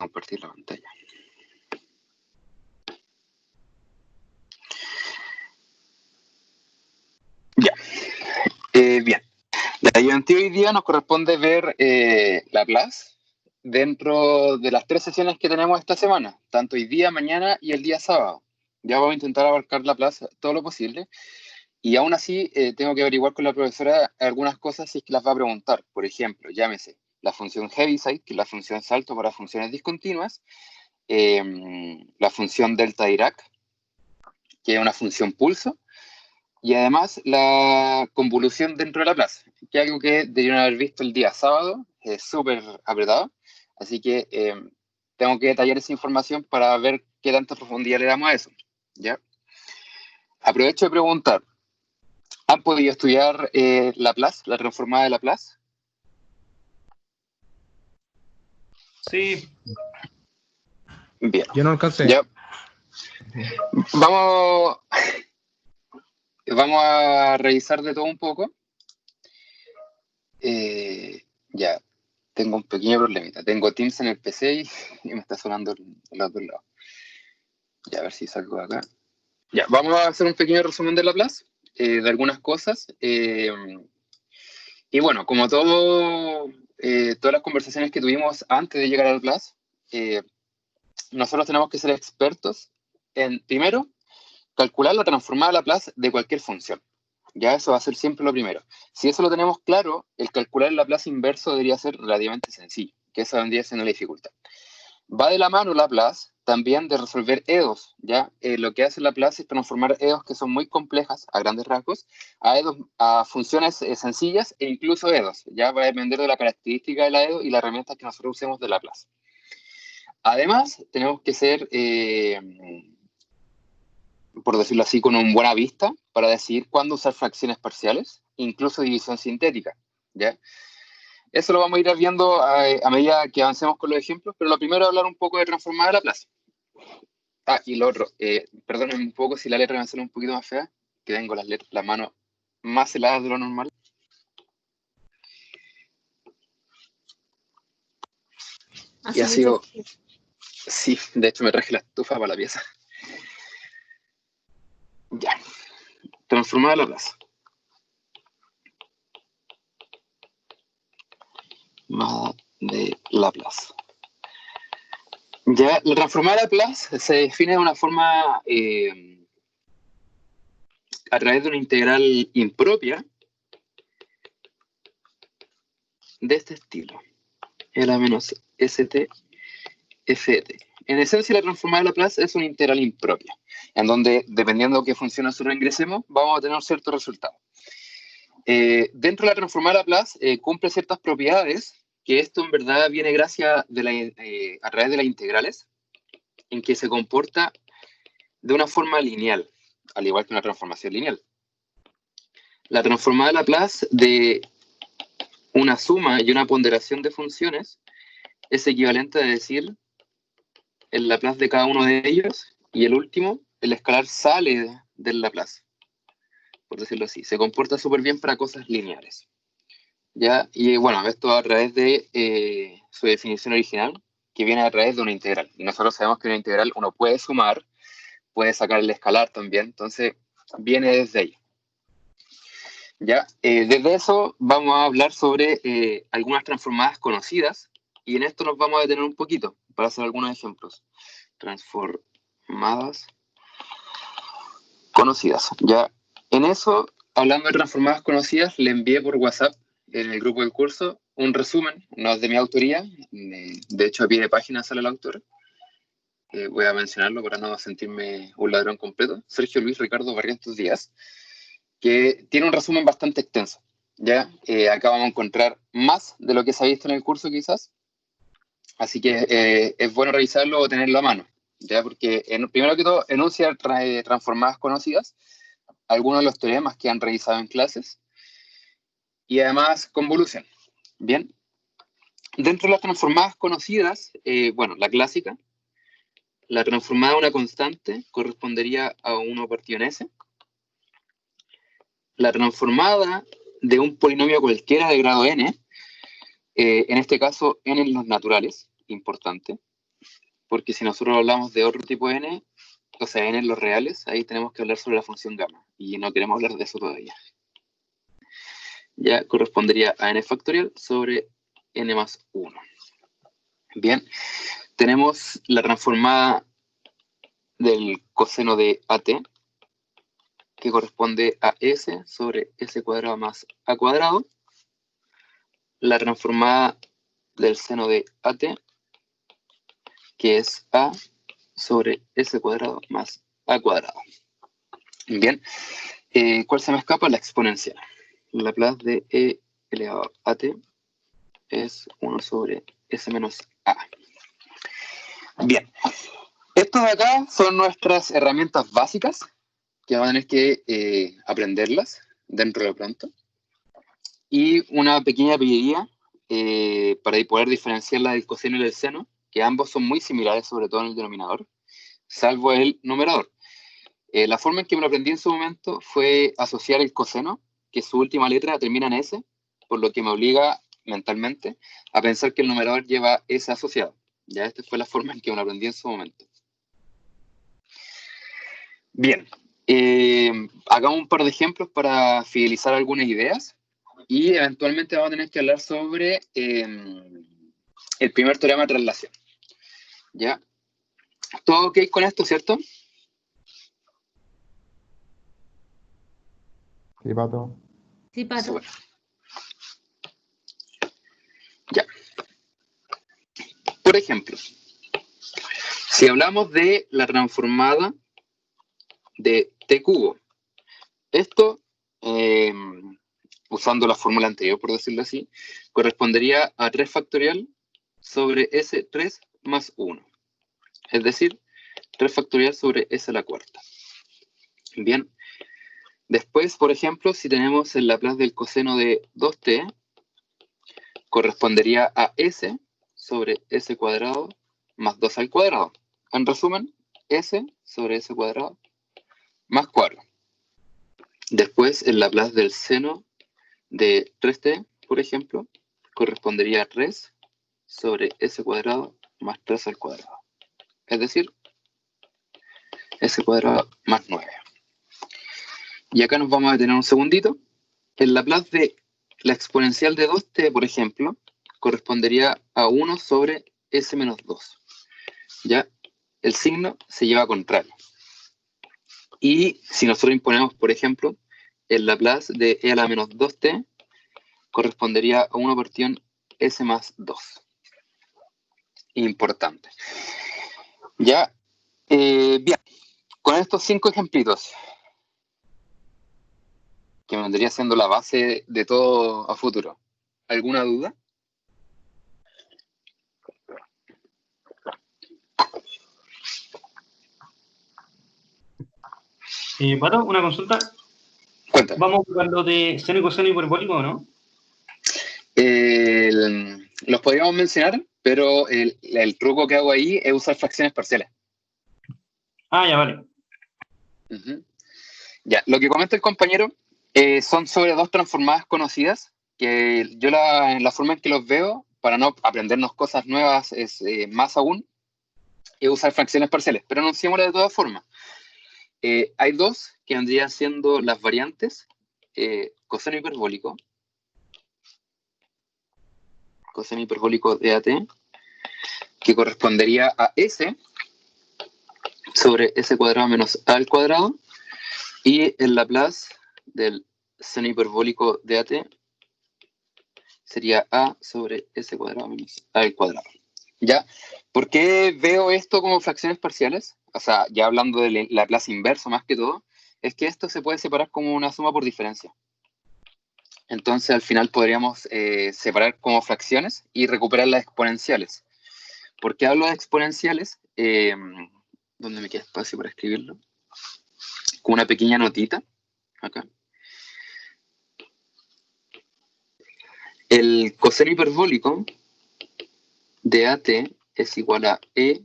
compartir la pantalla. Ya. Bien. Y hoy día nos corresponde ver Laplace dentro de las 3 sesiones que tenemos esta semana, tanto hoy día, mañana y el día sábado. Ya vamos a intentar abarcar Laplace todo lo posible. Y aún así, tengo que averiguar con la profesora algunas cosas si es que las va a preguntar. Por ejemplo, llámese la función Heaviside, que es la función salto para funciones discontinuas, la función delta Dirac, que es una función pulso, y además la convolución dentro de Laplace, que es algo que deberían haber visto el día sábado, es súper apretado, así que tengo que detallar esa información para ver qué tanta profundidad le damos a eso. ¿Ya? Aprovecho de preguntar, ¿han podido estudiar Laplace, la transformada de Laplace? Sí. Bien. Yo no alcancé. Ya. Vamos a revisar de todo un poco. Ya, tengo un pequeño problemita. Tengo Teams en el PC y me está sonando en los dos lados. Ya, a ver si salgo de acá. Ya, vamos a hacer un pequeño resumen de Laplace, de algunas cosas. Y bueno, como todas las conversaciones que tuvimos antes de llegar a Laplace, nosotros tenemos que ser expertos en, primero, calcular la transformada de Laplace de cualquier función. Ya eso va a ser siempre lo primero. Si eso lo tenemos claro, el calcular el Laplace inverso debería ser relativamente sencillo, que esa vendría siendo la dificultad. Va de la mano Laplace también de resolver EDOs, ¿ya? Lo que hace Laplace es transformar EDOs que son muy complejas, a grandes rasgos, a funciones sencillas e incluso EDOs, ya va a depender de la característica de la EDO y la herramienta que nosotros usemos de Laplace. Además, tenemos que ser, por decirlo así, con una buena vista para decidir cuándo usar fracciones parciales, incluso división sintética, ¿ya? Eso lo vamos a ir viendo a medida que avancemos con los ejemplos, pero lo primero es hablar un poco de transformada de Laplace. Ah, y lo otro, perdónenme un poco si la letra me sale un poquito más fea, que tengo las manos más heladas de lo normal. Así Y ha sido, sí, de hecho me traje la estufa para la pieza. Ya, transformada de Laplace. De Laplace. Ya, la transformada de Laplace se define de una forma a través de una integral impropia de este estilo. L menos ST FT. En esencia, la transformada de Laplace es una integral impropia, en donde, dependiendo de qué función nosotros ingresemos, vamos a tener cierto resultado. Dentro de la transformada de Laplace cumple ciertas propiedades, que esto en verdad viene gracias a través de las integrales, en que se comporta de una forma lineal, al igual que una transformación lineal. La transformada de Laplace de una suma y una ponderación de funciones es equivalente a decir el Laplace de cada uno de ellos y el último, el escalar sale del Laplace, por decirlo así. Se comporta súper bien para cosas lineares. ¿Ya? Y bueno, esto a través de su definición original, que viene a través de una integral. Y nosotros sabemos que una integral uno puede sumar, puede sacar el escalar también, entonces viene desde ahí. ¿Ya? Desde eso vamos a hablar sobre algunas transformadas conocidas, y en esto nos vamos a detener un poquito para hacer algunos ejemplos. Transformadas conocidas. Ya, en eso, hablando de transformadas conocidas, le envié por WhatsApp en el grupo del curso un resumen, no es de mi autoría, de hecho a pie de página sale el autor. Voy a mencionarlo para no sentirme un ladrón completo. Sergio Luis Ricardo Barrientos Díaz, que tiene un resumen bastante extenso. ¿Ya? Acá vamos a encontrar más de lo que se ha visto en el curso quizás, así que es bueno revisarlo o tenerlo a mano, ¿ya? Porque primero que todo enuncia transformadas conocidas, algunos de los teoremas que han revisado en clases, y además convolución. Bien, dentro de las transformadas conocidas, bueno, la clásica, la transformada a una constante correspondería a 1 partido en S. La transformada de un polinomio cualquiera de grado n, en este caso n en los naturales, importante, porque si nosotros hablamos de otro tipo de n, o sea, n en los reales, ahí tenemos que hablar sobre la función gamma, y no queremos hablar de eso todavía. Ya correspondería a n factorial sobre n más 1. Bien, tenemos la transformada del coseno de AT, que corresponde a S sobre S cuadrado más A cuadrado. La transformada del seno de AT, que es A sobre S cuadrado más A cuadrado. Bien, ¿cuál se me escapa? La exponencial. Laplace de E elevado a T es 1 sobre S menos A. Bien, estos de acá son nuestras herramientas básicas, que van a tener que aprenderlas dentro de pronto. Y una pequeña pillería para poder diferenciarla del coseno y del seno, que ambos son muy similares, sobre todo en el denominador, salvo el numerador. La forma en que me lo aprendí en su momento fue asociar el coseno, que su última letra termina en S, por lo que me obliga mentalmente a pensar que el numerador lleva S asociado. Ya esta fue la forma en que me lo aprendí en su momento. Bien, hagamos un par de ejemplos para fidelizar algunas ideas y eventualmente vamos a tener que hablar sobre el primer teorema de traslación. ¿Ya? ¿Todo ok con esto, cierto? Sí, Pato. Sí, Pato. Súper. Ya. Por ejemplo, si hablamos de la transformada de t cubo, esto, usando la fórmula anterior, por decirlo así, correspondería a 3 factorial sobre S3 más 1. Es decir, 3 factorial sobre S a la cuarta. Bien. Después, por ejemplo, si tenemos el Laplace del coseno de 2t, correspondería a S sobre S cuadrado más 2 al cuadrado. En resumen, S sobre S cuadrado más 4. Después, el Laplace del seno de 3t, por ejemplo, correspondería a 3 sobre S cuadrado más 3 al cuadrado. Es decir, S cuadrado más 9. Y acá nos vamos a detener un segundito. El Laplace de la exponencial de 2t, por ejemplo, correspondería a 1 sobre S menos 2. ¿Ya? El signo se lleva contrario. Y si nosotros imponemos, por ejemplo, el Laplace de e a la menos 2t, correspondería a 1 partido en S más 2. Importante. ¿Ya? Bien. Con estos 5 ejemplitos, que vendría siendo la base de todo a futuro, ¿alguna duda? Pato, una consulta. Cuéntame. ¿Vamos con lo de seno y coseno hiperbólico o no? Los podríamos mencionar, pero el truco que hago ahí es usar fracciones parciales. Ah, ya, vale. Ya, lo que comenta el compañero son sobre dos transformadas conocidas, que yo la forma en que los veo, para no aprendernos cosas nuevas, es más aún, es usar fracciones parciales, pero enunciémoslas de todas formas. Hay dos que vendrían siendo las variantes, coseno hiperbólico de AT, que correspondería a S sobre S cuadrado menos A al cuadrado, y el Laplace del seno hiperbólico de AT sería A sobre S cuadrado menos A al cuadrado. ¿Ya? ¿Por qué veo esto como fracciones parciales? O sea, ya hablando del Laplace inverso más que todo, es que esto se puede separar como una suma por diferencia. Entonces, al final podríamos separar como fracciones y recuperar las exponenciales. ¿Por qué hablo de exponenciales? ¿Dónde me queda espacio para escribirlo? Con una pequeña notita, acá. El coseno hiperbólico de AT es igual a E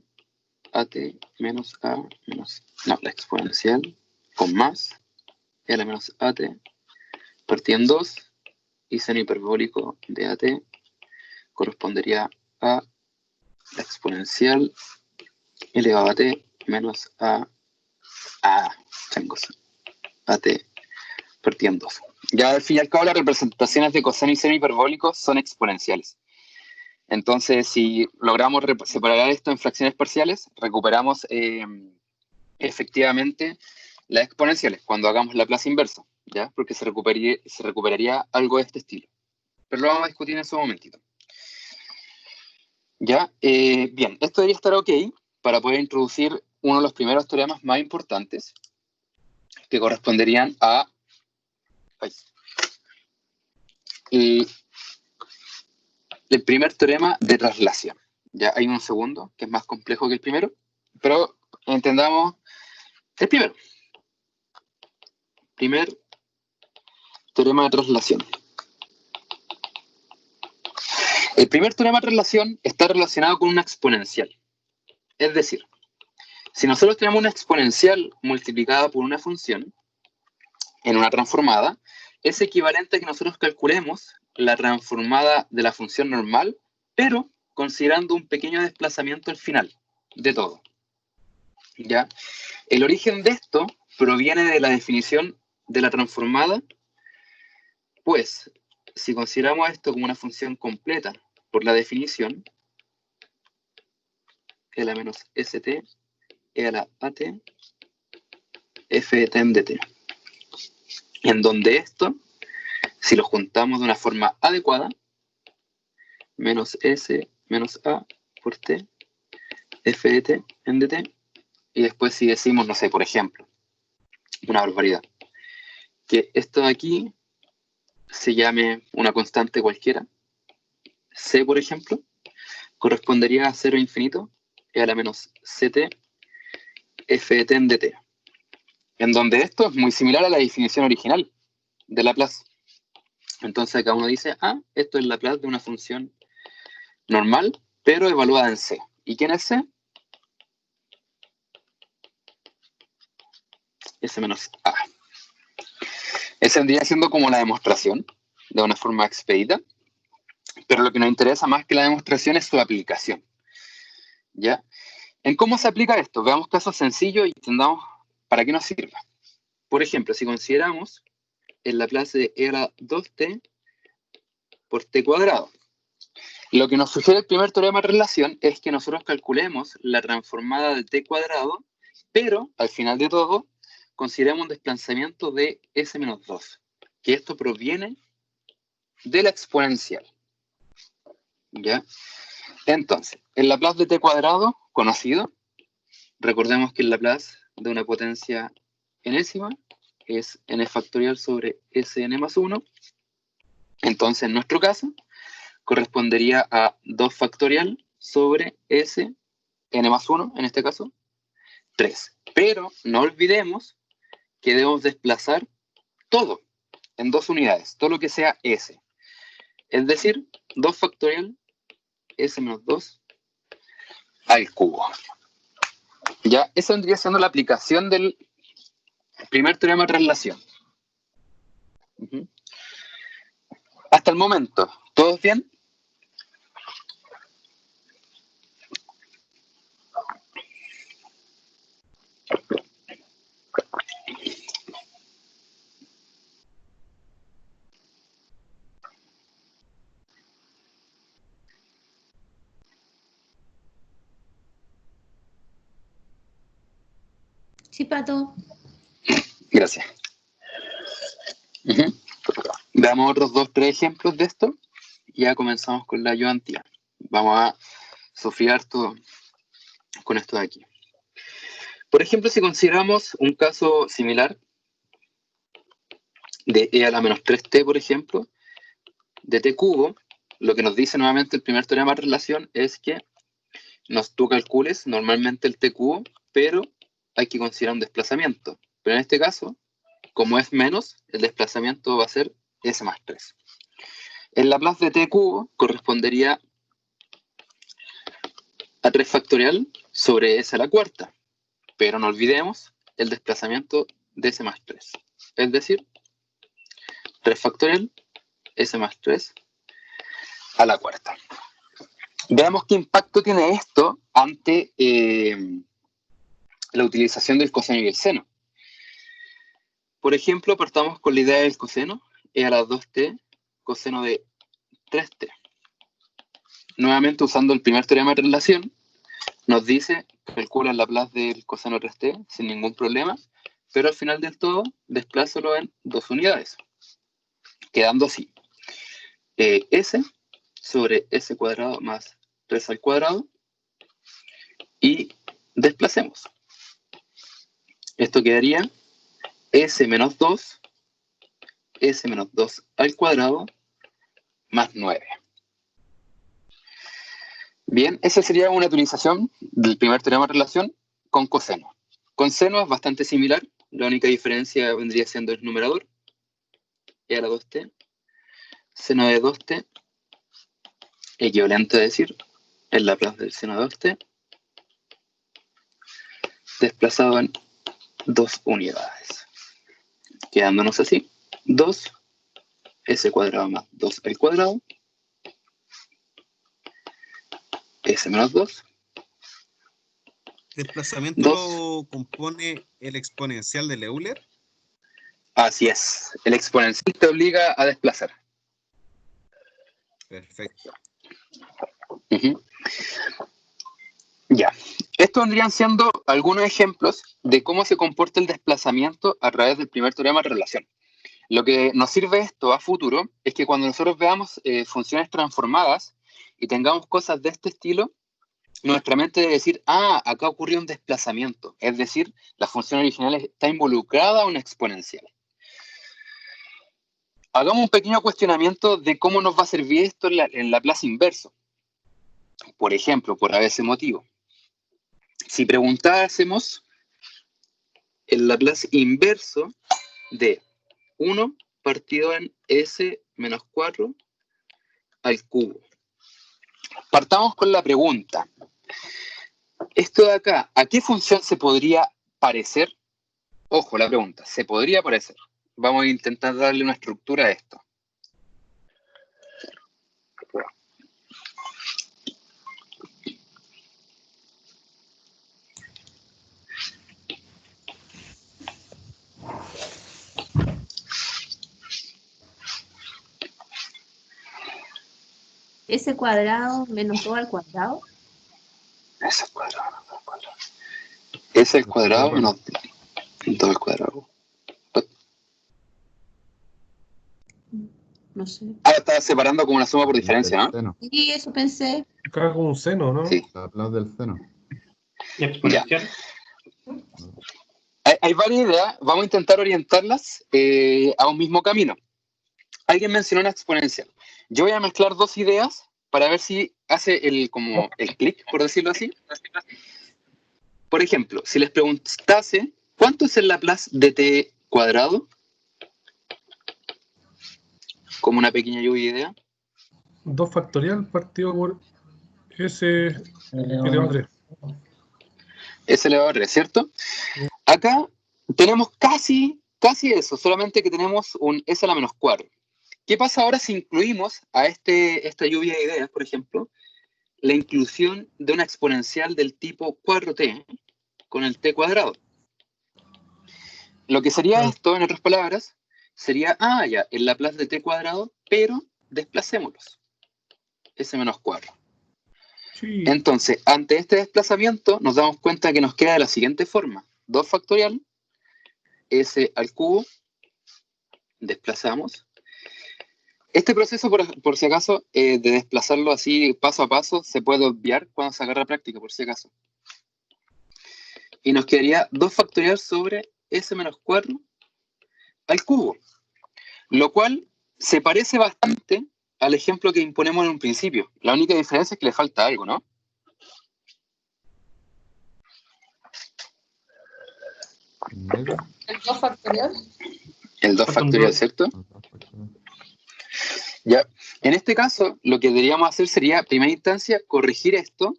AT menos A menos... No, la exponencial con más E a la menos AT partido en 2, y seno hiperbólico de AT correspondería a la exponencial elevado a t menos a t partido en 2. Ya al fin y al cabo las representaciones de coseno y seno hiperbólicos son exponenciales. Entonces, si logramos separar esto en fracciones parciales, recuperamos efectivamente las exponenciales cuando hagamos la Laplace inversa, ¿ya? Porque se recuperaría algo de este estilo. Pero lo vamos a discutir en su momentito. ¿Ya? Bien, esto debería estar ok para poder introducir uno de los primeros teoremas más importantes que corresponderían a el primer teorema de traslación. Ya hay un segundo que es más complejo que el primero, pero entendamos el primero. Primer teorema de traslación. El primer teorema de traslación está relacionado con una exponencial. Es decir, si nosotros tenemos una exponencial multiplicada por una función en una transformada, es equivalente a que nosotros calculemos la transformada de la función normal, pero considerando un pequeño desplazamiento al final de todo. ¿Ya? El origen de esto proviene de la definición de la transformada, pues si consideramos esto como una función completa por la definición, e a la menos st, e a la at, f de t en dt. En donde esto, si lo juntamos de una forma adecuada, menos s menos a por t, f de t en dt, y después si decimos, no sé, por ejemplo, una barbaridad, que esto de aquí se llame una constante cualquiera, c por ejemplo, correspondería a 0 infinito, e a la menos ct, f de t en dt, en donde esto es muy similar a la definición original de Laplace. Entonces acá uno dice, esto es Laplace de una función normal, pero evaluada en c. ¿Y quién es c? S menos a. Esa vendría siendo como la demostración, de una forma expedita, pero lo que nos interesa más que la demostración es su aplicación. ¿Ya? ¿En cómo se aplica esto? Veamos casos sencillos y entendamos para qué nos sirve. Por ejemplo, si consideramos el Laplace de e a la 2t por t cuadrado. Lo que nos sugiere el primer teorema de relación es que nosotros calculemos la transformada de t cuadrado, pero al final de todo consideremos un desplazamiento de s menos 2, que esto proviene de la exponencial. ¿Ya? Entonces, el Laplace de t cuadrado, conocido, recordemos que el Laplace de una potencia enésima es n factorial sobre Sn más 1. Entonces, en nuestro caso, correspondería a 2 factorial sobre Sn más 1, en este caso, 3. Pero no olvidemos que debemos desplazar todo en 2 unidades, todo lo que sea S. Es decir, 2 factorial S menos 2 al cubo. Ya, esa vendría siendo la aplicación del primer teorema de traslación. Hasta el momento, ¿todos bien? Sí, Pato. Gracias. Veamos otros 2-3 ejemplos de esto y ya comenzamos con la ayudantía. Vamos a sufrir harto con esto de aquí. Por ejemplo, si consideramos un caso similar de e a la menos 3t, por ejemplo, de t cubo, lo que nos dice nuevamente el primer teorema de relación es que tú calcules normalmente el t cubo, pero hay que considerar un desplazamiento. Pero en este caso, como es menos, el desplazamiento va a ser s más 3. El Laplace de t cubo correspondería a 3 factorial sobre s a la cuarta. Pero no olvidemos el desplazamiento de s más 3. Es decir, 3 factorial, s más 3 a la cuarta. Veamos qué impacto tiene esto ante la utilización del coseno y el seno. Por ejemplo, partamos con la idea del coseno, e a la 2t coseno de 3t. Nuevamente, usando el primer teorema de relación, nos dice, calcula el Laplace del coseno 3t sin ningún problema, pero al final del todo, desplázalo en 2 unidades, quedando así. S sobre S cuadrado más 3 al cuadrado, y desplacemos. Esto quedaría S menos 2, S menos 2 al cuadrado, más 9. Bien, esa sería una utilización del primer teorema de relación con coseno. Con seno es bastante similar, la única diferencia vendría siendo el numerador, e a la 2t, seno de 2t, equivalente a decir, el Laplace del seno de 2t, desplazado en 2 unidades. Quedándonos así, 2, S cuadrado más 2 al cuadrado, S menos 2, ¿Desplazamiento 2. lo compone el exponencial de Euler? Así es, el exponencial te obliga a desplazar. Perfecto. Ya, estos vendrían siendo algunos ejemplos de cómo se comporta el desplazamiento a través del primer teorema de relación. Lo que nos sirve esto a futuro es que cuando nosotros veamos funciones transformadas y tengamos cosas de este estilo, nuestra mente debe decir, acá ocurrió un desplazamiento, es decir, la función original está involucrada a una exponencial. Hagamos un pequeño cuestionamiento de cómo nos va a servir esto en Laplace inverso. Por ejemplo, por ese motivo. Si preguntásemos el Laplace inverso de 1 partido en S menos 4 al cubo. Partamos con la pregunta. Esto de acá, ¿a qué función se podría parecer? Ojo, la pregunta, ¿se podría parecer? Vamos a intentar darle una estructura a esto. S cuadrado menos 2 al cuadrado. S cuadrado menos 2 al cuadrado. S al cuadrado menos 2 al cuadrado. No sé. Está separando como una suma por diferencia, ¿no? Seno. Sí, eso pensé. Acá como un seno, ¿no? Sí. Laplace del seno. ¿Y exponencial? Hay varias ideas, vamos a intentar orientarlas a un mismo camino. Alguien mencionó una exponencial. Yo voy a mezclar dos ideas para ver si hace el clic, por decirlo así. Por ejemplo, si les preguntase, ¿cuánto es el Laplace de t cuadrado? Como una pequeña lluvia de idea. 2 factorial partido por S elevado a 3. S elevado a 3, ¿cierto? Acá tenemos casi eso, solamente que tenemos un S a la menos 4. ¿Qué pasa ahora si incluimos a esta lluvia de ideas, por ejemplo, la inclusión de una exponencial del tipo 4t con el t cuadrado? Lo que sería esto, en otras palabras, sería, el Laplace de t cuadrado, pero desplacémoslos. S menos 4. Sí. Entonces, ante este desplazamiento, nos damos cuenta que nos queda de la siguiente forma. 2 factorial, S al cubo, desplazamos. Este proceso, por si acaso, de desplazarlo así paso a paso, se puede obviar cuando se agarra práctica, por si acaso. Y nos quedaría 2 factorial sobre S menos 4 al cubo. Lo cual se parece bastante al ejemplo que imponemos en un principio. La única diferencia es que le falta algo, ¿no? El 2 factorial. El 2 factorial, ¿cierto? Ya. En este caso, lo que deberíamos hacer sería, en primera instancia, corregir esto,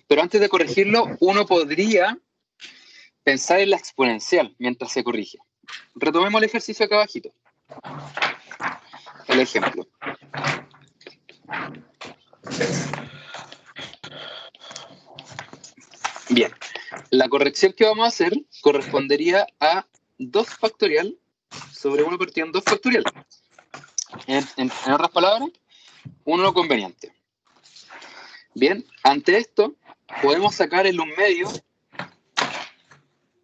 pero antes de corregirlo, uno podría pensar en la exponencial mientras se corrige. Retomemos el ejercicio acá abajito. El ejemplo. Bien, la corrección que vamos a hacer correspondería a 2 factorial sobre 1 partido en 2 factorial. En otras palabras, 1 conveniente. Bien, ante esto, podemos sacar el 1 medio.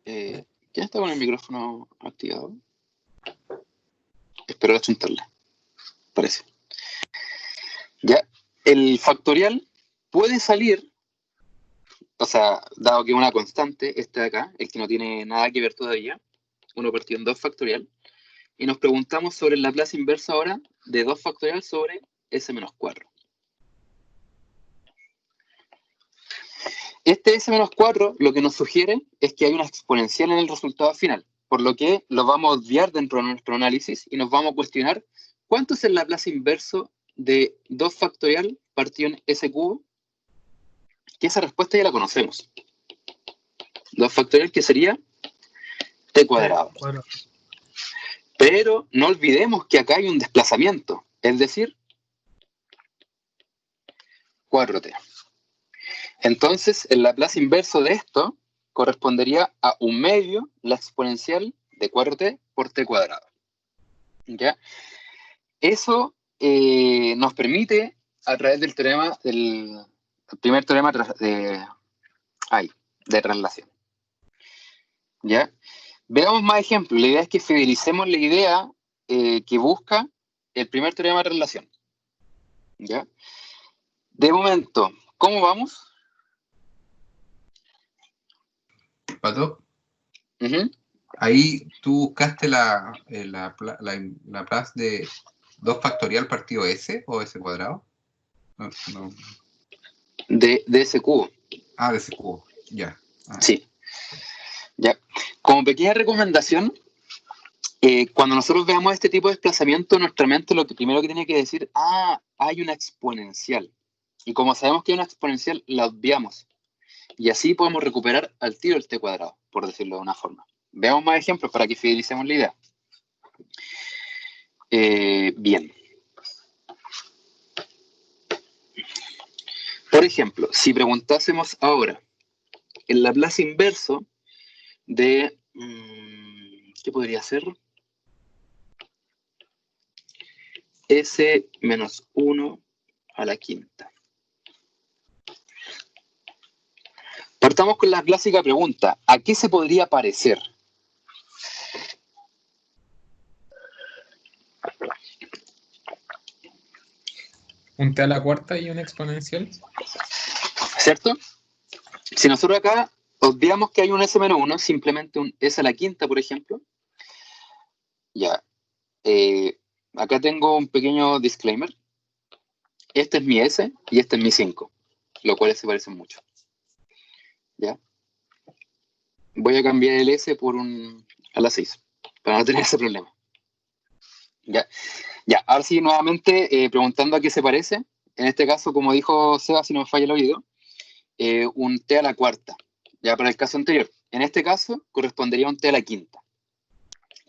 ¿Quién está con el micrófono activado? Espero achuntarle. Parece. Ya, el factorial puede salir, o sea, dado que es una constante, este de acá, el que no tiene nada que ver todavía, 1 partido en 2 factorial, y nos preguntamos sobre el Laplace inverso ahora de 2 factorial sobre S menos 4. Este S menos 4 lo que nos sugiere es que hay una exponencial en el resultado final, por lo que lo vamos a obviar dentro de nuestro análisis y nos vamos a cuestionar cuánto es el Laplace inverso de 2 factorial partido en S cubo, que esa respuesta ya la conocemos. 2 factorial que sería t cuadrado. Bueno, Pero no olvidemos que acá hay un desplazamiento, es decir, 4t. Entonces, el Laplace inverso de esto correspondería a 1 medio la exponencial de 4t por t cuadrado. ¿Ya? Eso nos permite, a través del teorema, del primer teorema de traslación. ¿Ya? Veamos más ejemplos. La idea es que fidelicemos la idea que busca el primer teorema de traslación. ¿Ya? De momento, ¿cómo vamos? Pato, Uh-huh. ahí tú buscaste la Laplace de 2 factorial partido S o S cuadrado. No. De ese cubo. Ah, de ese cubo, ya. Sí. Ya. Como pequeña recomendación, cuando nosotros veamos este tipo de desplazamiento, nuestra mente lo que primero que tiene que decir, hay una exponencial. Y como sabemos que hay una exponencial, la obviamos. Y así podemos recuperar al tiro el t cuadrado, por decirlo de una forma. Veamos más ejemplos para que fidelicemos la idea. Bien. Por ejemplo, si preguntásemos ahora el Laplace inverso de... ¿qué podría ser? S menos 1 a la quinta. Partamos con la clásica pregunta, ¿a qué se podría parecer? Un t a la cuarta y una exponencial. ¿Cierto? Si nosotros acá obviamos que hay un S menos 1, simplemente un S a la quinta, por ejemplo, ya. Acá tengo un pequeño disclaimer. Este es mi S y este es mi 5, lo cual se parecen mucho. ¿Ya? Voy a cambiar el S por un a la 6, para no tener ese problema. ¿Ya? Ya, ahora sí, nuevamente, preguntando a qué se parece. En este caso, como dijo Seba, si no me falla el oído, un t a la cuarta. Ya para el caso anterior. En este caso, correspondería a un t a la quinta.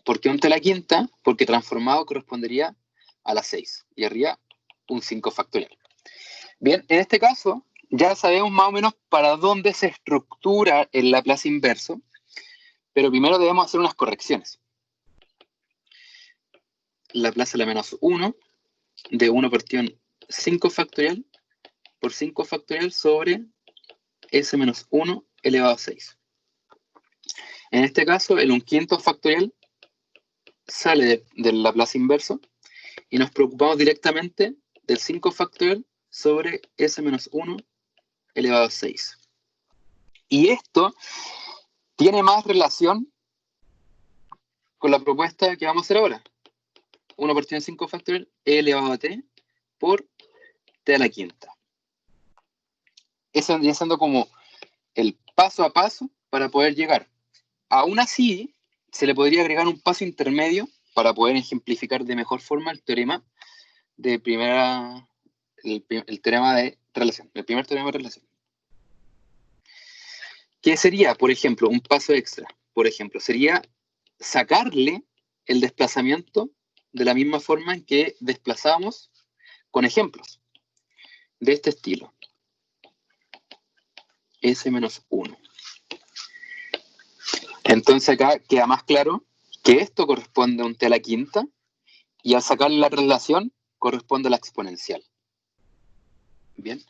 ¿Por qué un t a la quinta? Porque transformado correspondería a la 6. Y arriba, un 5 factorial. Bien, en este caso, ya sabemos más o menos para dónde se estructura el Laplace inverso, pero primero debemos hacer unas correcciones. Laplace a la menos 1 de 1 partido en 5 factorial por 5 factorial sobre S menos 1 elevado a 6. En este caso, el 1/5 factorial sale del Laplace inverso y nos preocupamos directamente del 5 factorial sobre S menos 1 elevado a 6. Y esto tiene más relación con la propuesta que vamos a hacer ahora. 1 partido en 5 factorial e elevado a t por t a la quinta. Eso vendría siendo como el paso a paso para poder llegar. Aún así, se le podría agregar un paso intermedio para poder ejemplificar de mejor forma el teorema de el teorema de relación, el primer teorema de relación. ¿Qué sería, por ejemplo, un paso extra? Por ejemplo, sería sacarle el desplazamiento de la misma forma en que desplazamos con ejemplos de este estilo. S menos 1. Entonces acá queda más claro que esto corresponde a un t a la quinta y al sacar la relación corresponde a la exponencial. Bien.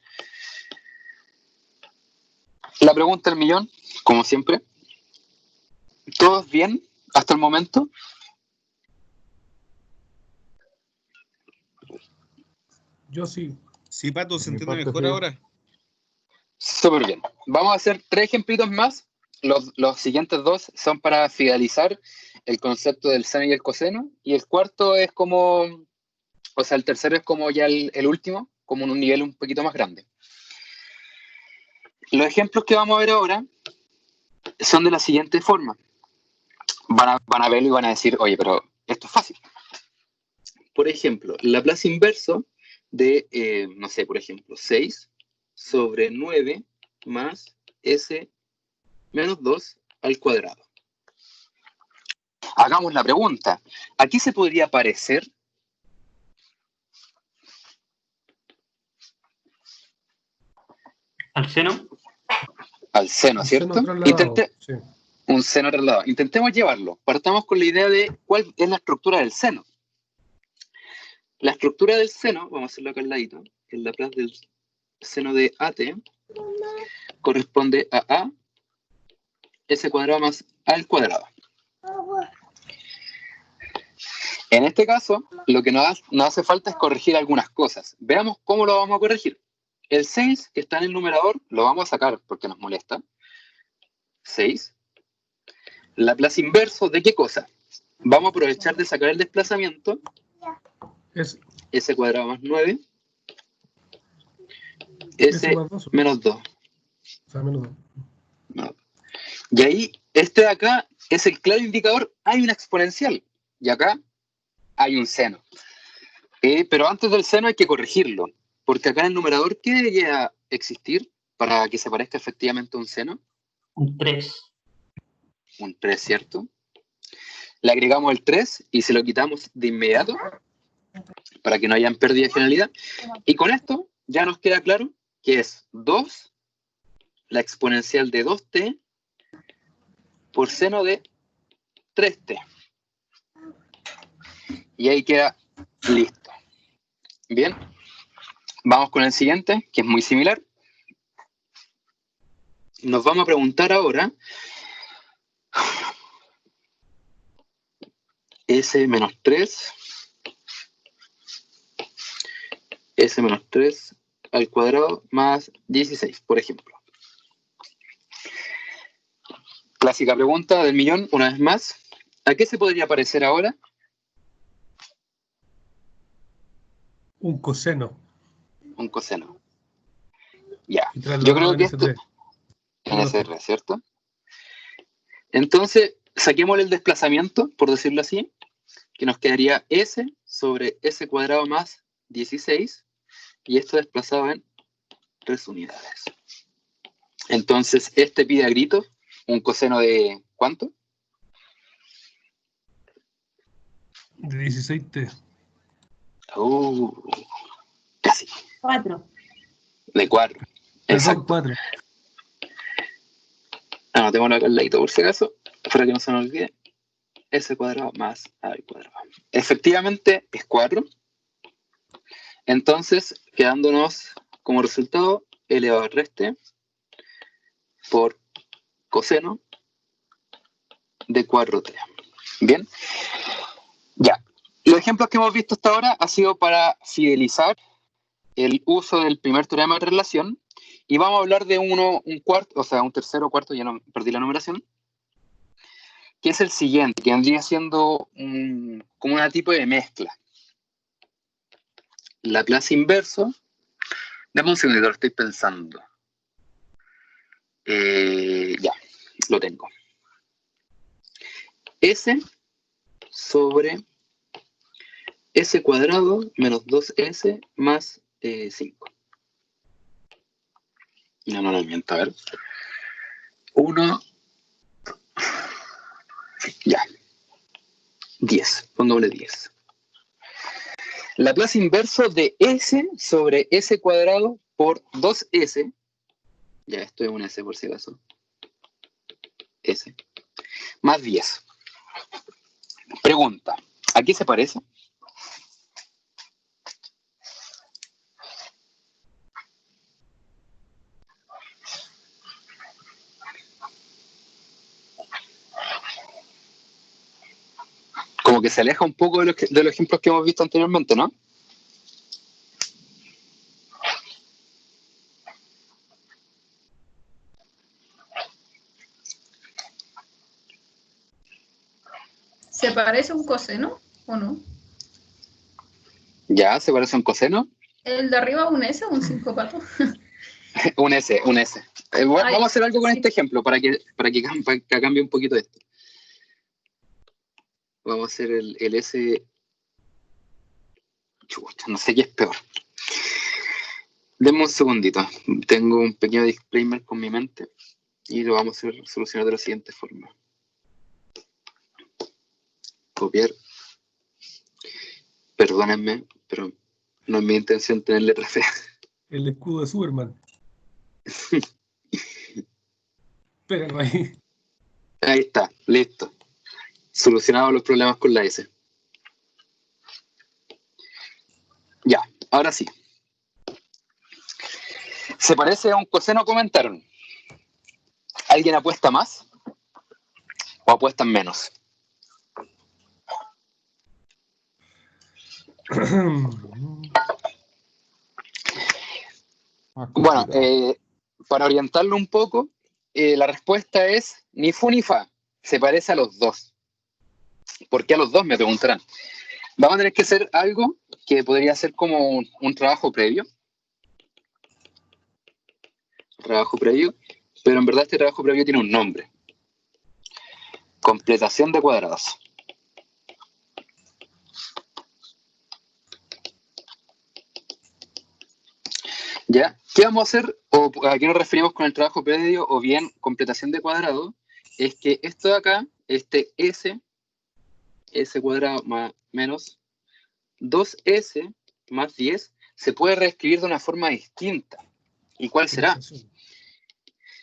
La pregunta del millón, como siempre. ¿Todos bien hasta el momento? Yo sí. Sí, Pato, se Mi entiende parte mejor sí. ahora. Súper bien. Vamos a hacer 3 ejemplitos más. Los siguientes 2 son para finalizar el concepto del seno y el coseno. Y el cuarto es como, o sea, el tercero es como ya el último, como en un nivel un poquito más grande. Los ejemplos que vamos a ver ahora son de la siguiente forma. Van a verlo y van a decir, oye, pero esto es fácil. Por ejemplo, Laplace inverso de, no sé, por ejemplo, 6 sobre 9 más s menos 2 al cuadrado. Hagamos la pregunta. ¿A qué se podría parecer? ¿Al seno? Al seno, Un ¿cierto? seno trasladado, sí. Un seno trasladado. Intentemos llevarlo. Partamos con la idea de cuál es la estructura del seno. La estructura del seno, vamos a hacerlo acá al ladito, el Laplace del seno de AT corresponde a s cuadrado más a al cuadrado. En este caso, lo que nos hace falta es corregir algunas cosas. Veamos cómo lo vamos a corregir. El 6, que está en el numerador, lo vamos a sacar porque nos molesta. 6. Laplace inverso, ¿de qué cosa? Vamos a aprovechar de sacar el desplazamiento. Es S cuadrado más 9. S más 2. menos 2. O sea, menos 2. No. Y ahí, este de acá es el claro indicador, hay una exponencial. Y acá hay un seno. Pero antes del seno hay que corregirlo. Porque acá en el numerador, ¿qué debería existir para que se parezca efectivamente a un seno? Un 3. Un 3, ¿cierto? Le agregamos el 3 y se lo quitamos de inmediato para que no hayan pérdida de generalidad. Y con esto ya nos queda claro que es 2, la exponencial de 2t por seno de 3t. Y ahí queda listo. Bien. Vamos con el siguiente, que es muy similar. Nos vamos a preguntar ahora S menos 3 al cuadrado más 16, por ejemplo. Clásica pregunta del millón, una vez más. ¿A qué se podría parecer ahora? Un coseno. Un coseno. Ya. Y Yo trasladado creo en que S3. esto en SR, ¿cierto? Entonces, saquémosle el desplazamiento, por decirlo así, que nos quedaría S sobre S cuadrado más 16, y esto desplazado en 3 unidades. Entonces, este pide a gritos un coseno de ¿cuánto? De 16t. Casi. 4. De 4. Perdón, Exacto. 4. Anotémoslo acá al ladito por si acaso, para que no se nos olvide. S cuadrado más A al cuadrado. Efectivamente es 4. Entonces, quedándonos como resultado elevado al reste por coseno de 4t. Bien. Ya. Los ejemplos que hemos visto hasta ahora ha sido para fidelizar el uso del primer teorema de relación, y vamos a hablar de un cuarto, o sea, un tercero o cuarto, ya no perdí la numeración, que es el siguiente, que vendría siendo como una tipo de mezcla. Laplace inverso. Dame un segundito, lo estoy pensando. Ya, lo tengo. S sobre S cuadrado menos 2S más 5. No lo miento, a ver. 1, ya. 10, pongámosle 10. Laplace inverso de S sobre S cuadrado por 2S. Ya, esto es un S por si acaso. S. más 10. Pregunta, ¿a qué se parece? Como que se aleja un poco de los ejemplos que hemos visto anteriormente, ¿no? ¿Se parece a un coseno o no? Ya, se parece a un coseno. ¿El de arriba un S o un 5 pato? Un S, un S. Vamos Ay, a hacer algo con sí. este ejemplo para que cambie un poquito esto. Vamos a hacer el S. Chucha, no sé qué es peor. Denme un segundito. Tengo un pequeño disclaimer con mi mente y lo vamos a solucionar de la siguiente forma. Copiar. Perdónenme, pero no es mi intención tener letra fea. El escudo de Superman. Pégalo ahí. Ahí está, listo. Solucionados los problemas con la S. Ya, ahora sí. ¿Se parece a un coseno? Comentaron. ¿Alguien apuesta más? ¿O apuestan menos? Bueno, para orientarlo un poco, la respuesta es ni fu ni fa. Se parece a los dos. ¿Por qué a los dos? Me preguntarán. Vamos a tener que hacer algo que podría ser como un trabajo previo. Trabajo previo. Pero en verdad este trabajo previo tiene un nombre. Completación de cuadrados. ¿Ya? ¿Qué vamos a hacer? ¿O a qué nos referimos con el trabajo previo o bien completación de cuadrado? Es que esto de acá, este S cuadrado más menos 2S más 10 se puede reescribir de una forma distinta. ¿Y cuál será?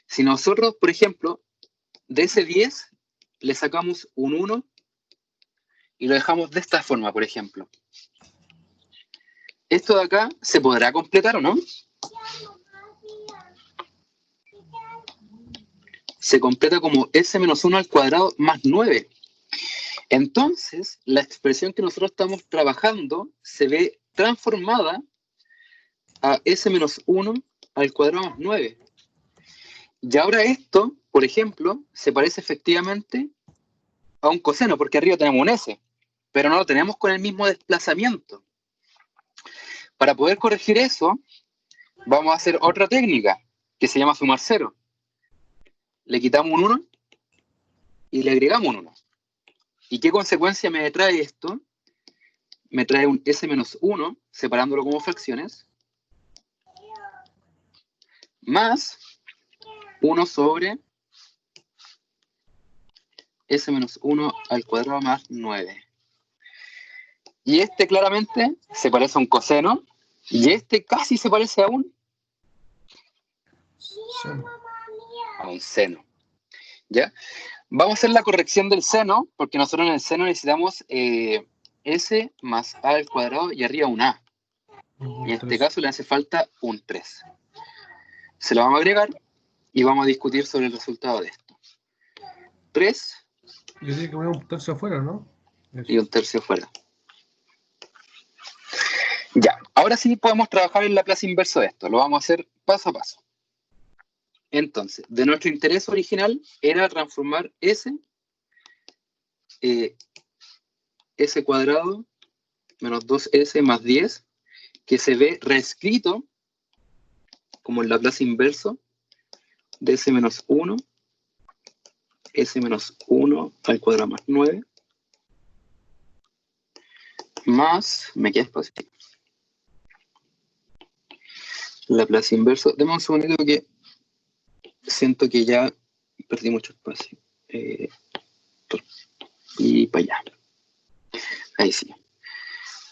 Si nosotros, por ejemplo, de ese 10 le sacamos un 1 y lo dejamos de esta forma, por ejemplo. Esto de acá se podrá completar o no. Se completa como S menos 1 al cuadrado más 9. Entonces, la expresión que nosotros estamos trabajando se ve transformada a S menos 1 al cuadrado más 9. Y ahora esto, por ejemplo, se parece efectivamente a un coseno, porque arriba tenemos un S, pero no lo tenemos con el mismo desplazamiento. Para poder corregir eso, vamos a hacer otra técnica, que se llama sumar cero. Le quitamos un 1 y le agregamos un 1. ¿Y qué consecuencia me trae esto? Me trae un S menos 1, separándolo como fracciones, más 1 sobre S menos 1 al cuadrado más 9. Y este claramente se parece a un coseno, y este casi se parece a un seno. ¿Ya? Vamos a hacer la corrección del seno, porque nosotros en el seno necesitamos S más A al cuadrado y arriba un A. Y en este caso le hace falta un 3. Se lo vamos a agregar y vamos a discutir sobre el resultado de esto. 3 Yo diría que poner un tercio afuera, ¿no? y un tercio fuera. Ya, ahora sí podemos trabajar en Laplace inverso de esto. Lo vamos a hacer paso a paso. Entonces, de nuestro interés original era transformar S cuadrado menos 2S más 10, que se ve reescrito como el Laplace inverso de S menos 1, S menos 1 al cuadrado más 9, más, me queda espacio, Laplace inverso. Deme un segundito que siento que ya perdí mucho espacio. Y para allá. Ahí sí.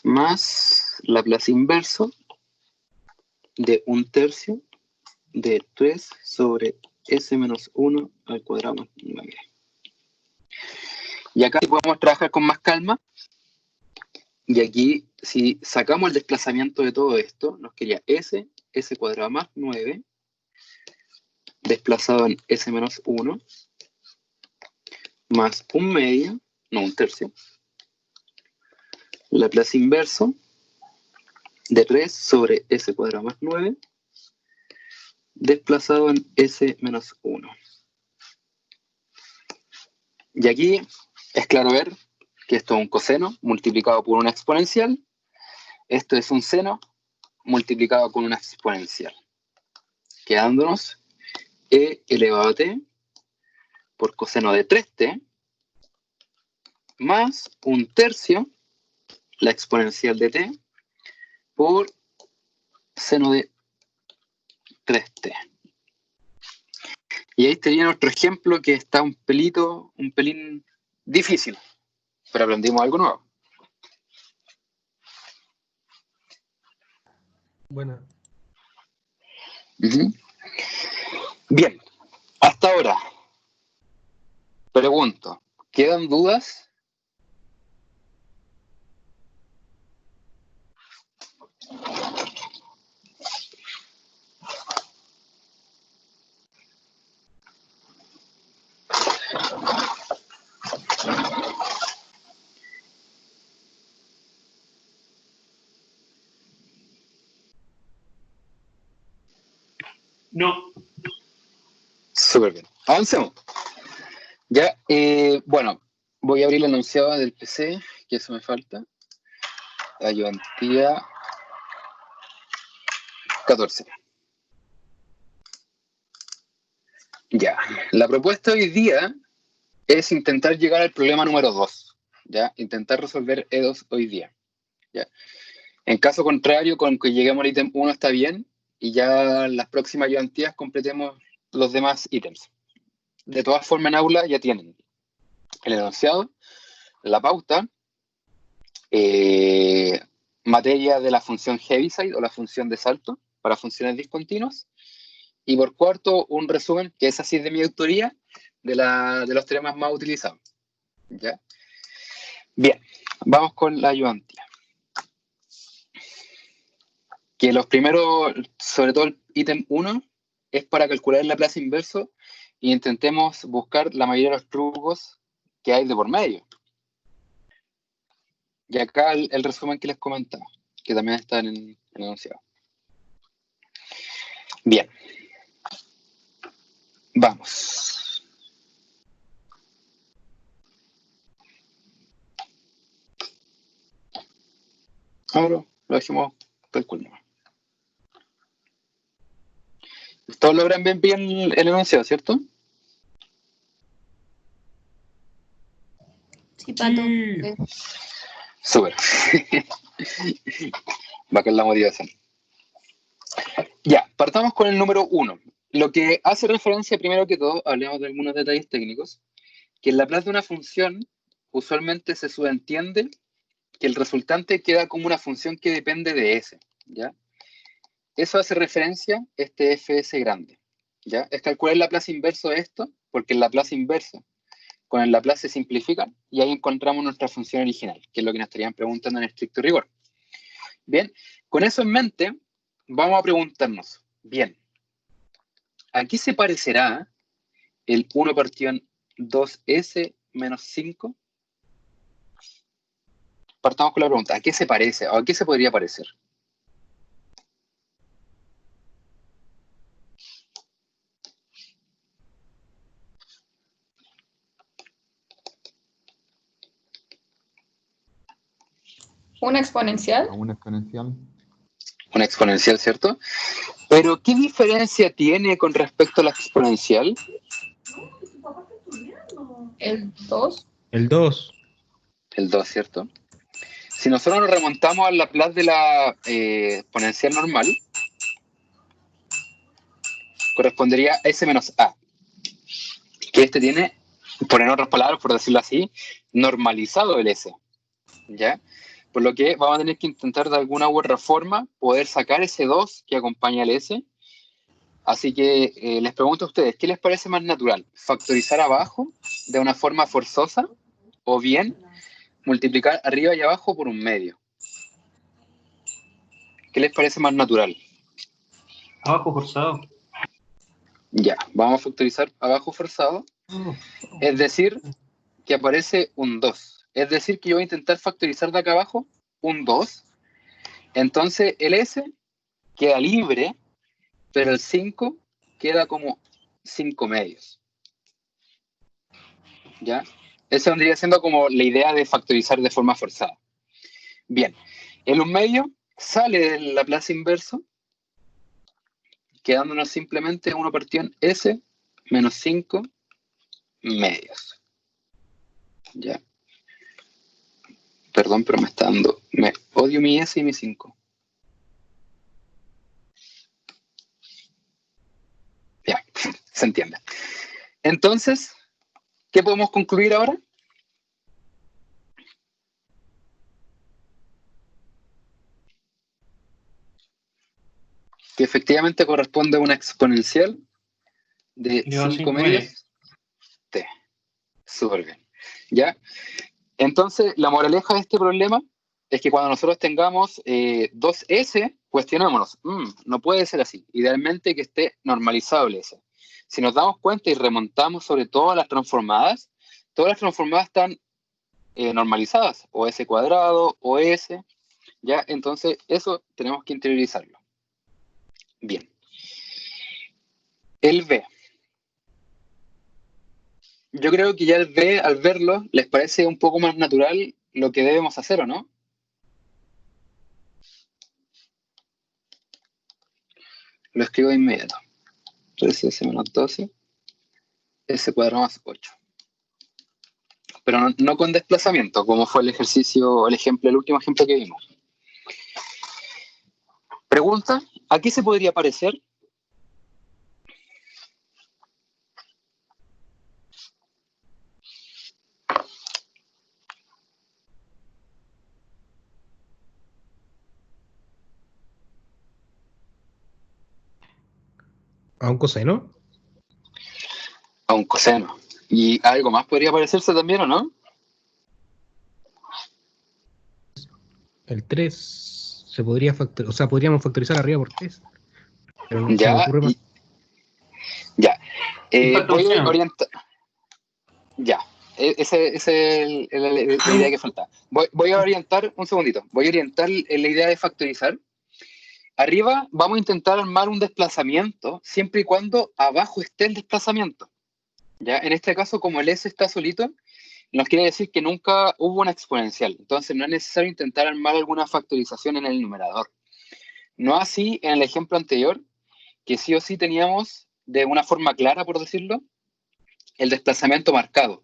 Más Laplace inverso de un tercio de 3 sobre S menos 1 al cuadrado más 9. Y acá sí podemos trabajar con más calma. Y aquí, si sacamos el desplazamiento de todo esto, nos quedaría s cuadrado más 9, desplazado en s menos 1, más un medio, no, un tercio, Laplace inverso de 3 sobre s cuadrado más 9, desplazado en s menos 1. Y aquí es claro ver que esto es un coseno multiplicado por una exponencial. Esto es un seno multiplicado con una exponencial. Quedándonos e elevado a t por coseno de 3t más un tercio, la exponencial de t, por seno de 3t. Y ahí estaría nuestro ejemplo que está un pelín difícil, pero aprendimos algo nuevo. Buena. Bien, hasta ahora, pregunto, ¿quedan dudas? No. Súper bien. Avancemos. Ya, bueno, voy a abrir el enunciado del PC, que eso me falta. Ayudantía 14. Ya, la propuesta hoy día es intentar llegar al problema número 2. Ya, intentar resolver E2 hoy día. Ya. En caso contrario, con que lleguemos al ítem 1 está bien, y ya las próximas ayudantías completemos los demás ítems. De todas formas, en aula ya tienen el enunciado, la pauta, materia de la función Heaviside o la función de salto para funciones discontinuas, y por cuarto un resumen, que es así de mi autoría, de los teoremas más utilizados. ¿Ya? Bien, vamos con la ayudantía. Que los primeros, sobre todo el ítem 1, es para calcular el Laplace inverso y intentemos buscar la mayoría de los trucos que hay de por medio. Y acá el resumen que les comentaba, que también está en el enunciado. Bien. Vamos. Ahora lo dejemos tal cual. Todos logran bien el enunciado, ¿cierto? Sí, Pato. Sí. Súper. Va con la motivación. Ya, partamos con el número 1. Lo que hace referencia, primero que todo, hablemos de algunos detalles técnicos, que en Laplace de una función usualmente se subentiende que el resultante queda como una función que depende de S, ¿ya? Eso hace referencia a este fs grande, ¿ya? Es calcular el Laplace inverso de esto, porque el Laplace inverso con el Laplace se simplifica y ahí encontramos nuestra función original, que es lo que nos estarían preguntando en estricto rigor. Bien, con eso en mente, vamos a preguntarnos, bien, ¿a qué se parecerá el 1 partido en 2s menos 5? Partamos con la pregunta, ¿a qué se parece o a qué se podría parecer? ¿Una exponencial? A una exponencial. Una exponencial, ¿cierto? Pero, ¿qué diferencia tiene con respecto a la exponencial? ¿El 2? El 2. El 2, ¿cierto? Si nosotros nos remontamos al Laplace de la exponencial normal, correspondería a S menos A, que este tiene, por en otras palabras, por decirlo así, normalizado el S, ¿ya? Por lo que vamos a tener que intentar de alguna u otra forma poder sacar ese 2 que acompaña al S. Así que les pregunto a ustedes, ¿qué les parece más natural? ¿Factorizar abajo de una forma forzosa o bien multiplicar arriba y abajo por un medio. ¿Qué les parece más natural? Abajo forzado. Ya, vamos a factorizar abajo forzado, es decir, que aparece un 2. Es decir, que yo voy a intentar factorizar de acá abajo un 2. Entonces el S queda libre, pero el 5 queda como 5 medios. ¿Ya? Esa vendría siendo como la idea de factorizar de forma forzada. Bien, el un medio sale de Laplace inverso, quedándonos simplemente 1 partido en S menos 5 medios. ¿Ya? Perdón, pero me está dando... Me odio mi S y mi 5. Ya, se entiende. Entonces, ¿qué podemos concluir ahora? Que efectivamente corresponde a una exponencial de Lleva 5 cinco medios t. Súper bien. ¿Ya? Entonces, la moraleja de este problema es que cuando nosotros tengamos 2S, cuestionémonos. No puede ser así. Idealmente que esté normalizable ese. Si nos damos cuenta y remontamos sobre todas las transformadas están normalizadas, o S cuadrado, o S, ¿ya? Entonces, eso tenemos que interiorizarlo. Bien. El B. Yo creo que ya el B, al verlo, les parece un poco más natural lo que debemos hacer, ¿o no? Lo escribo de inmediato. 3S menos 12, S cuadrado más 8. Pero no con desplazamiento, como fue el ejercicio, el último ejemplo que vimos. Pregunta, ¿a qué se podría parecer? ¿A un coseno? A un coseno. ¿Y algo más podría parecerse también, o no? El 3 se podría factorizar, o sea, podríamos factorizar arriba por 3. Pero no se me Ya, ocurre más. ya. falta un Voy a seno. orientar. Ya. Esa es la idea que falta. Voy a orientar, un segundito, voy a orientar la idea de factorizar. Arriba vamos a intentar armar un desplazamiento siempre y cuando abajo esté el desplazamiento. ¿Ya? En este caso, como el S está solito, nos quiere decir que nunca hubo una exponencial. Entonces no es necesario intentar armar alguna factorización en el numerador. No así en el ejemplo anterior, que sí o sí teníamos, de una forma clara, por decirlo, el desplazamiento marcado.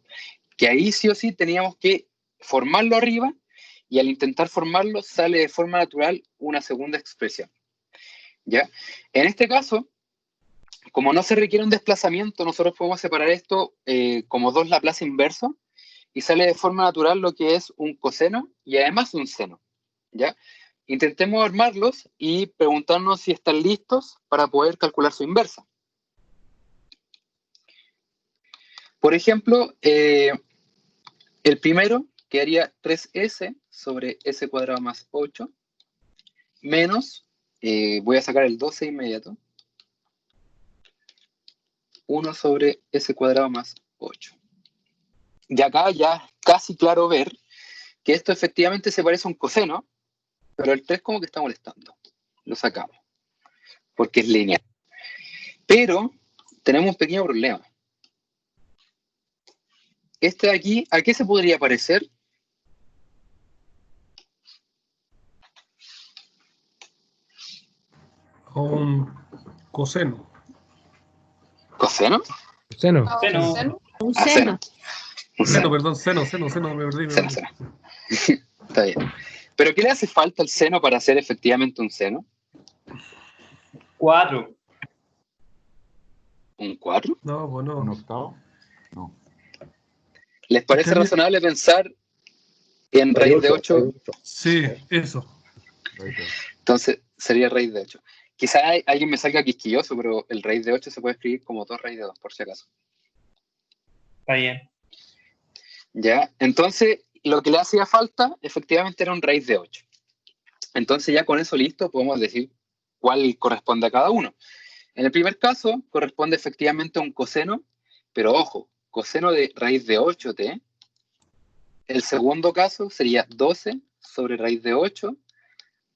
Que ahí sí o sí teníamos que formarlo arriba, y al intentar formarlo sale de forma natural una segunda expresión. ¿Ya? En este caso, como no se requiere un desplazamiento, nosotros podemos separar esto como dos Laplace inversos, y sale de forma natural lo que es un coseno y además un seno. ¿Ya? Intentemos armarlos y preguntarnos si están listos para poder calcular su inversa. Por ejemplo, el primero quedaría 3S sobre S cuadrado más 8 menos, voy a sacar el 12 inmediato, 1 sobre S cuadrado más 8. Y acá ya es casi claro ver que esto efectivamente se parece a un coseno, pero el 3 como que está molestando. Lo sacamos, porque es lineal. Pero tenemos un pequeño problema. Este de aquí, ¿a qué se podría parecer? A un coseno. ¿Coseno? Seno. Ah, Seno. un seno. Un Ah, seno. Un Seno, seno. perdón, seno, me perdí. Seno. Está bien. ¿Pero qué le hace falta al seno para ser efectivamente un seno? 4. ¿Un 4? No, pues ¿Un no. octavo? No. ¿Les parece Sería- razonable pensar en raíz de 8? Sí, eso. Entonces sería raíz de 8. Quizá alguien me salga quisquilloso, pero el raíz de 8 se puede escribir como 2 raíz de 2, por si acaso. Está bien. ¿Ya? Entonces, lo que le hacía falta, efectivamente, era un raíz de 8. Entonces, ya con eso listo, podemos decir cuál corresponde a cada uno. En el primer caso, corresponde efectivamente a un coseno, pero ojo, coseno de raíz de 8t. El segundo caso sería 12 sobre raíz de 8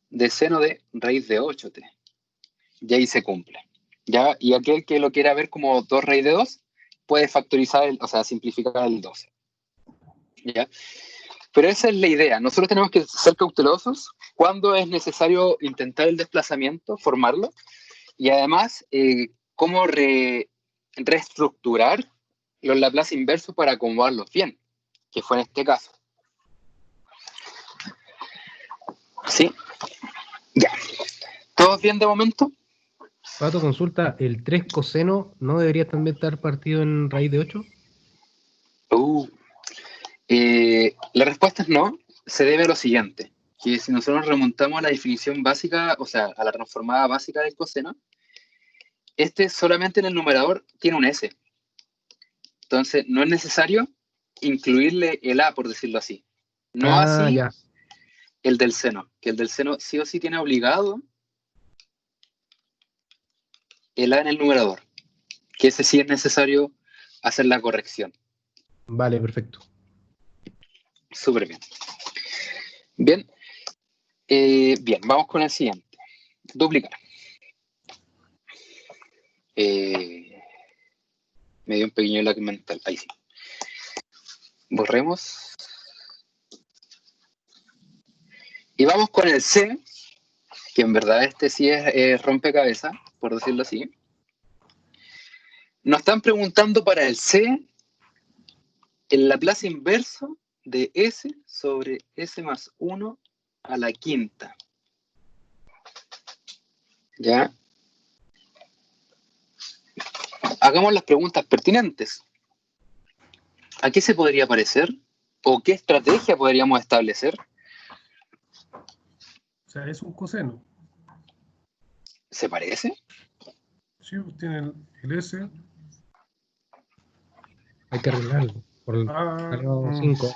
de seno de raíz de 8t. Y ahí se cumple. ¿Ya? Y aquel que lo quiera ver como 2 raíz de 2, puede factorizar, o sea, simplificar el 12. ¿Ya? Pero esa es la idea. Nosotros tenemos que ser cautelosos cuando es necesario intentar el desplazamiento, formarlo, y además cómo reestructurar los Laplace inversos para acomodarlos bien, que fue en este caso. ¿Sí? Ya. ¿Todos bien de momento? Pato, consulta, ¿el 3 coseno no debería también estar partido en raíz de 8? La respuesta es no. Se debe a lo siguiente, que si nosotros remontamos a la definición básica, o sea, a la transformada básica del coseno, este solamente en el numerador tiene un S. Entonces, no es necesario incluirle el A, por decirlo así. No así ya. el del seno, que el del seno sí o sí tiene obligado el A en el numerador, que ese sí es necesario hacer la corrección. Vale, perfecto. Súper bien. Bien. Bien, vamos con el siguiente. Duplicar. Me dio un pequeño lag mental. Ahí sí. Borremos. Y vamos con el C, que en verdad este sí es rompecabezas, por decirlo así. Nos están preguntando para el C el Laplace inverso de S sobre S más 1 a la quinta. ¿Ya? Hagamos las preguntas pertinentes. ¿A qué se podría parecer? ¿O qué estrategia podríamos establecer? O sea, es un coseno. ¿Se parece? Sí, tiene el S. Hay que arreglarlo. Por el grado 5.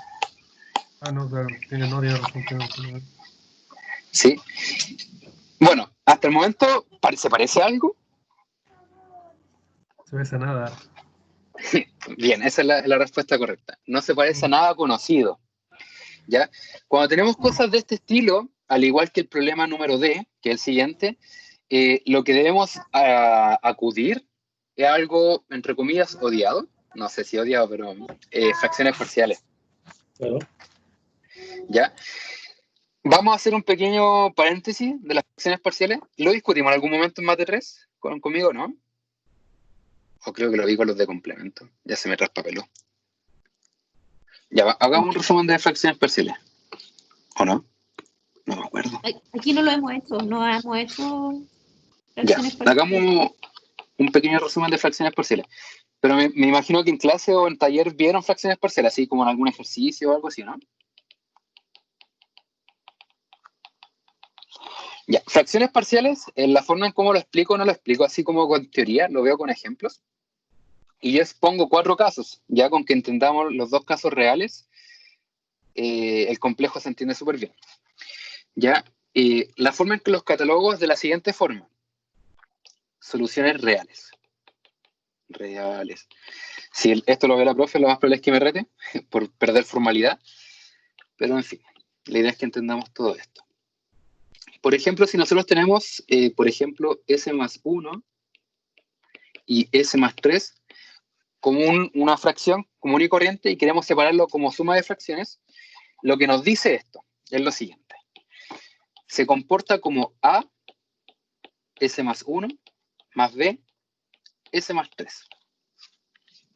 No, claro, tiene razón. Sí. Bueno, hasta el momento, ¿se parece a algo? Se ve a nada. Bien, esa es la respuesta correcta. No se parece a nada conocido. ¿Ya? Cuando tenemos cosas de este estilo, al igual que el problema número D, que es el siguiente, lo que debemos acudir es algo, entre comillas, odiado. No sé si odiado, pero fracciones parciales. Claro. ¿Ya? Vamos a hacer un pequeño paréntesis de las fracciones parciales. ¿Lo discutimos en algún momento en Mate 3? ¿Conmigo, no? O creo que lo vi con los de complemento. Ya se me traspapeló. Ya, hagamos un resumen de fracciones parciales. ¿O no? No me acuerdo. Aquí no lo hemos hecho, no hemos hecho Ya, fracciones parciales. hagamos un pequeño resumen de fracciones parciales. Pero me imagino que en clase o en taller vieron fracciones parciales, así como en algún ejercicio o algo así, ¿no? Ya, fracciones parciales, en la forma en cómo lo explico, no lo explico así como con teoría, lo veo con ejemplos. Y yo expongo 4 casos, ya con que entendamos los 2 casos reales, el complejo se entiende súper bien. Ya, la forma en que los catalogo es de la siguiente forma. Soluciones reales. Reales. Si esto lo ve la profe, lo más probable es que me rete por perder formalidad. Pero en fin, la idea es que entendamos todo esto. Por ejemplo, si nosotros tenemos, por ejemplo, S más 1 y S más 3 como una fracción común y corriente y queremos separarlo como suma de fracciones, lo que nos dice esto es lo siguiente. Se comporta como A, S más 1, más B, S más 3.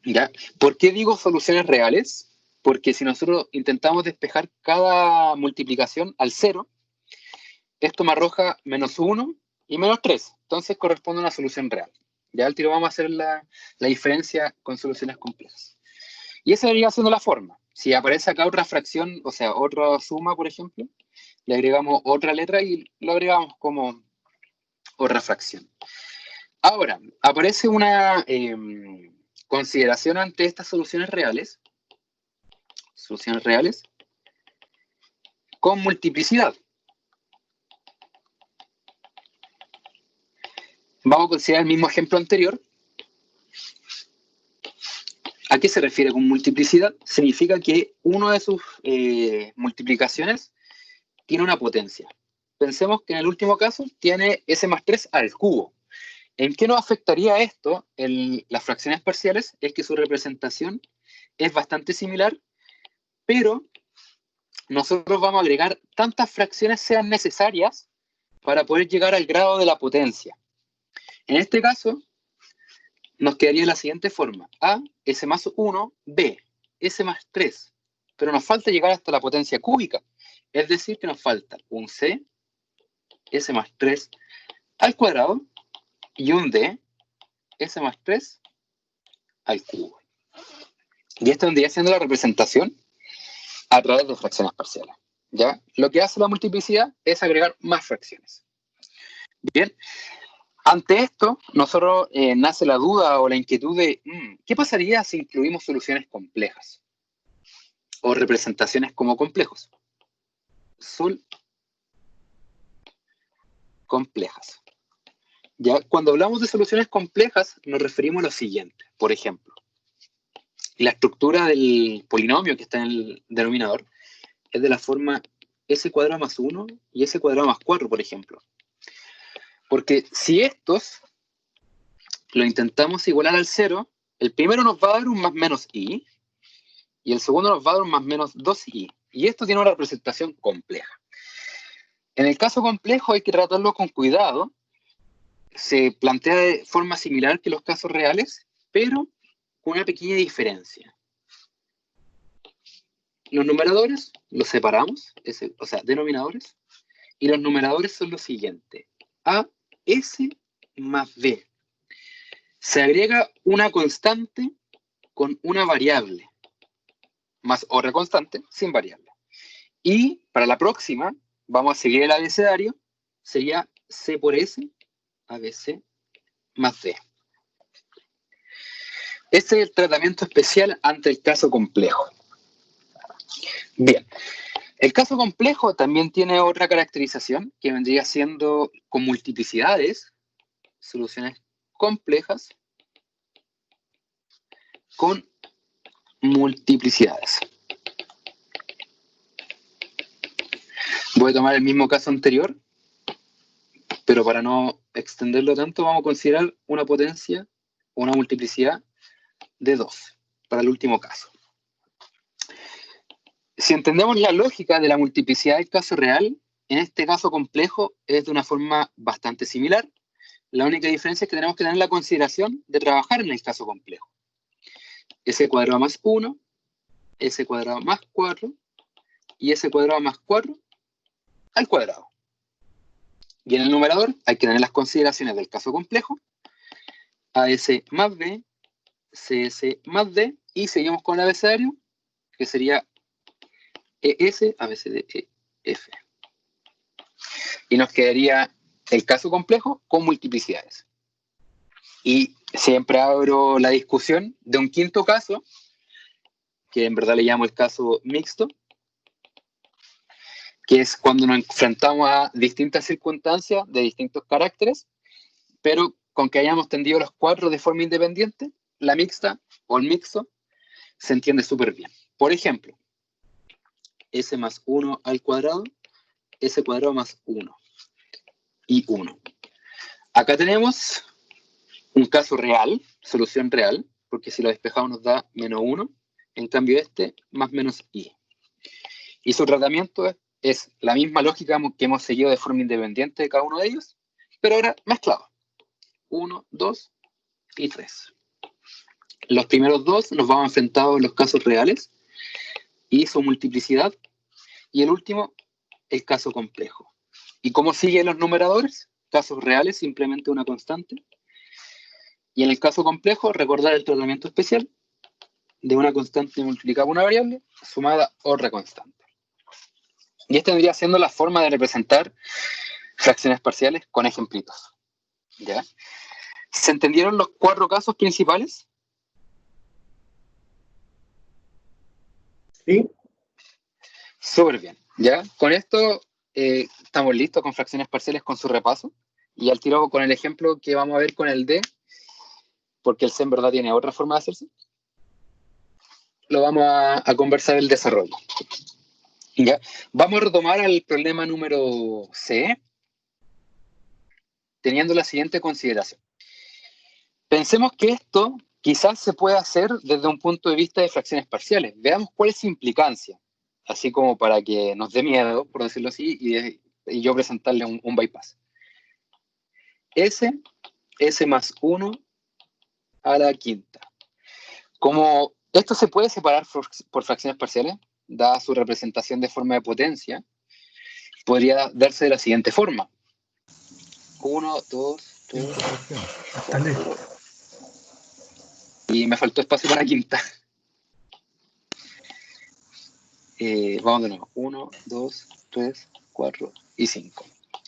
¿Ya? ¿Por qué digo soluciones reales? Porque si nosotros intentamos despejar cada multiplicación al 0, esto me arroja menos 1 y menos 3. Entonces corresponde a una solución real. Ya al tiro vamos a hacer la diferencia con soluciones complejas. Y esa debería siendo la forma. Si aparece acá otra fracción, o sea, otra suma, por ejemplo, le agregamos otra letra y lo agregamos como otra fracción. Ahora, aparece una consideración ante estas soluciones reales. soluciones reales, con multiplicidad. Vamos a considerar el mismo ejemplo anterior. ¿A qué se refiere con multiplicidad? Significa que una de sus multiplicaciones tiene una potencia. Pensemos que en el último caso tiene s más 3 al cubo. ¿En qué nos afectaría esto en las fracciones parciales? Es que su representación es bastante similar, pero nosotros vamos a agregar tantas fracciones sean necesarias para poder llegar al grado de la potencia. En este caso, nos quedaría de la siguiente forma. A, s más 1, b, s más 3. Pero nos falta llegar hasta la potencia cúbica. Es decir, que nos falta un c, s más 3 al cuadrado, y un d, s más 3 al cubo. Y esto vendría siendo la representación a través de fracciones parciales. ¿Ya? Lo que hace la multiplicidad es agregar más fracciones. Bien. Ante esto, nosotros nace la duda o la inquietud de ¿qué pasaría si incluimos soluciones complejas? O representaciones como complejos. Complejas. Ya, cuando hablamos de soluciones complejas, nos referimos a lo siguiente. Por ejemplo, la estructura del polinomio que está en el denominador es de la forma s cuadrado más 1 y s cuadrado más 4, por ejemplo. Porque si estos lo intentamos igualar al 0, el primero nos va a dar un más menos i, y el segundo nos va a dar un más menos 2i. Y esto tiene una representación compleja. En el caso complejo hay que tratarlo con cuidado. Se plantea de forma similar que los casos reales, pero con una pequeña diferencia. Los numeradores los separamos, o sea, denominadores, y los numeradores son lo siguiente. A, S más B. Se agrega una constante con una variable, más otra constante sin variable. Y para la próxima, vamos a seguir el abecedario, sería C por S, ABC, más D. Este es el tratamiento especial ante el caso complejo. Bien, el caso complejo también tiene otra caracterización que vendría siendo con multiplicidades, soluciones complejas con multiplicidades. Voy a tomar el mismo caso anterior, pero para no extenderlo tanto, vamos a considerar una potencia o una multiplicidad de 2 para el último caso. Si entendemos la lógica de la multiplicidad del caso real, en este caso complejo es de una forma bastante similar. La única diferencia es que tenemos que tener la consideración de trabajar en el caso complejo. S cuadrado más 1, S cuadrado más 4 y S cuadrado más 4 al cuadrado. Y en el numerador hay que tener las consideraciones del caso complejo, AS más B, CS más D, y seguimos con el abecedario, que sería ES, ABCD, EF. Y nos quedaría el caso complejo con multiplicidades. Y siempre abro la discusión de un quinto caso, que en verdad le llamo el caso mixto, que es cuando nos enfrentamos a distintas circunstancias de distintos caracteres, pero con que hayamos tendido los 4 de forma independiente, la mixta o el mixto se entiende súper bien. Por ejemplo, S más 1 al cuadrado, S cuadrado más 1 y 1. Acá tenemos un caso real, solución real, porque si lo despejamos nos da menos 1, en cambio este más menos i. Y su tratamiento es la misma lógica que hemos seguido de forma independiente de cada uno de ellos, pero ahora mezclado. 1, 2 y 3. Los primeros dos nos vamos enfrentados a los casos reales y su multiplicidad, y el último, el caso complejo. ¿Y cómo siguen los numeradores? Casos reales, simplemente una constante. Y en el caso complejo, recordar el tratamiento especial de una constante multiplicada por una variable, sumada a otra constante. Y esta vendría siendo la forma de representar fracciones parciales con ejemplitos. ¿Ya? ¿Se entendieron los 4 casos principales? Sí. Súper bien, ¿ya? Con esto estamos listos con fracciones parciales con su repaso. Y al tiro con el ejemplo que vamos a ver con el D, porque el C en verdad tiene otra forma de hacerse, lo vamos a conversar el desarrollo. ¿Ya? Vamos a retomar al problema número C, teniendo la siguiente consideración. Pensemos que esto quizás se pueda hacer desde un punto de vista de fracciones parciales. Veamos cuál es su implicancia, así como para que nos dé miedo, por decirlo así, y yo presentarle un bypass. S más 1 a la quinta. Como esto se puede separar por fracciones parciales, dada su representación de forma de potencia, podría darse de la siguiente forma. 1, 2, 3, Dale. y me faltó espacio para la quinta. Vamos de nuevo. 1, 2, 3, 4 y 5.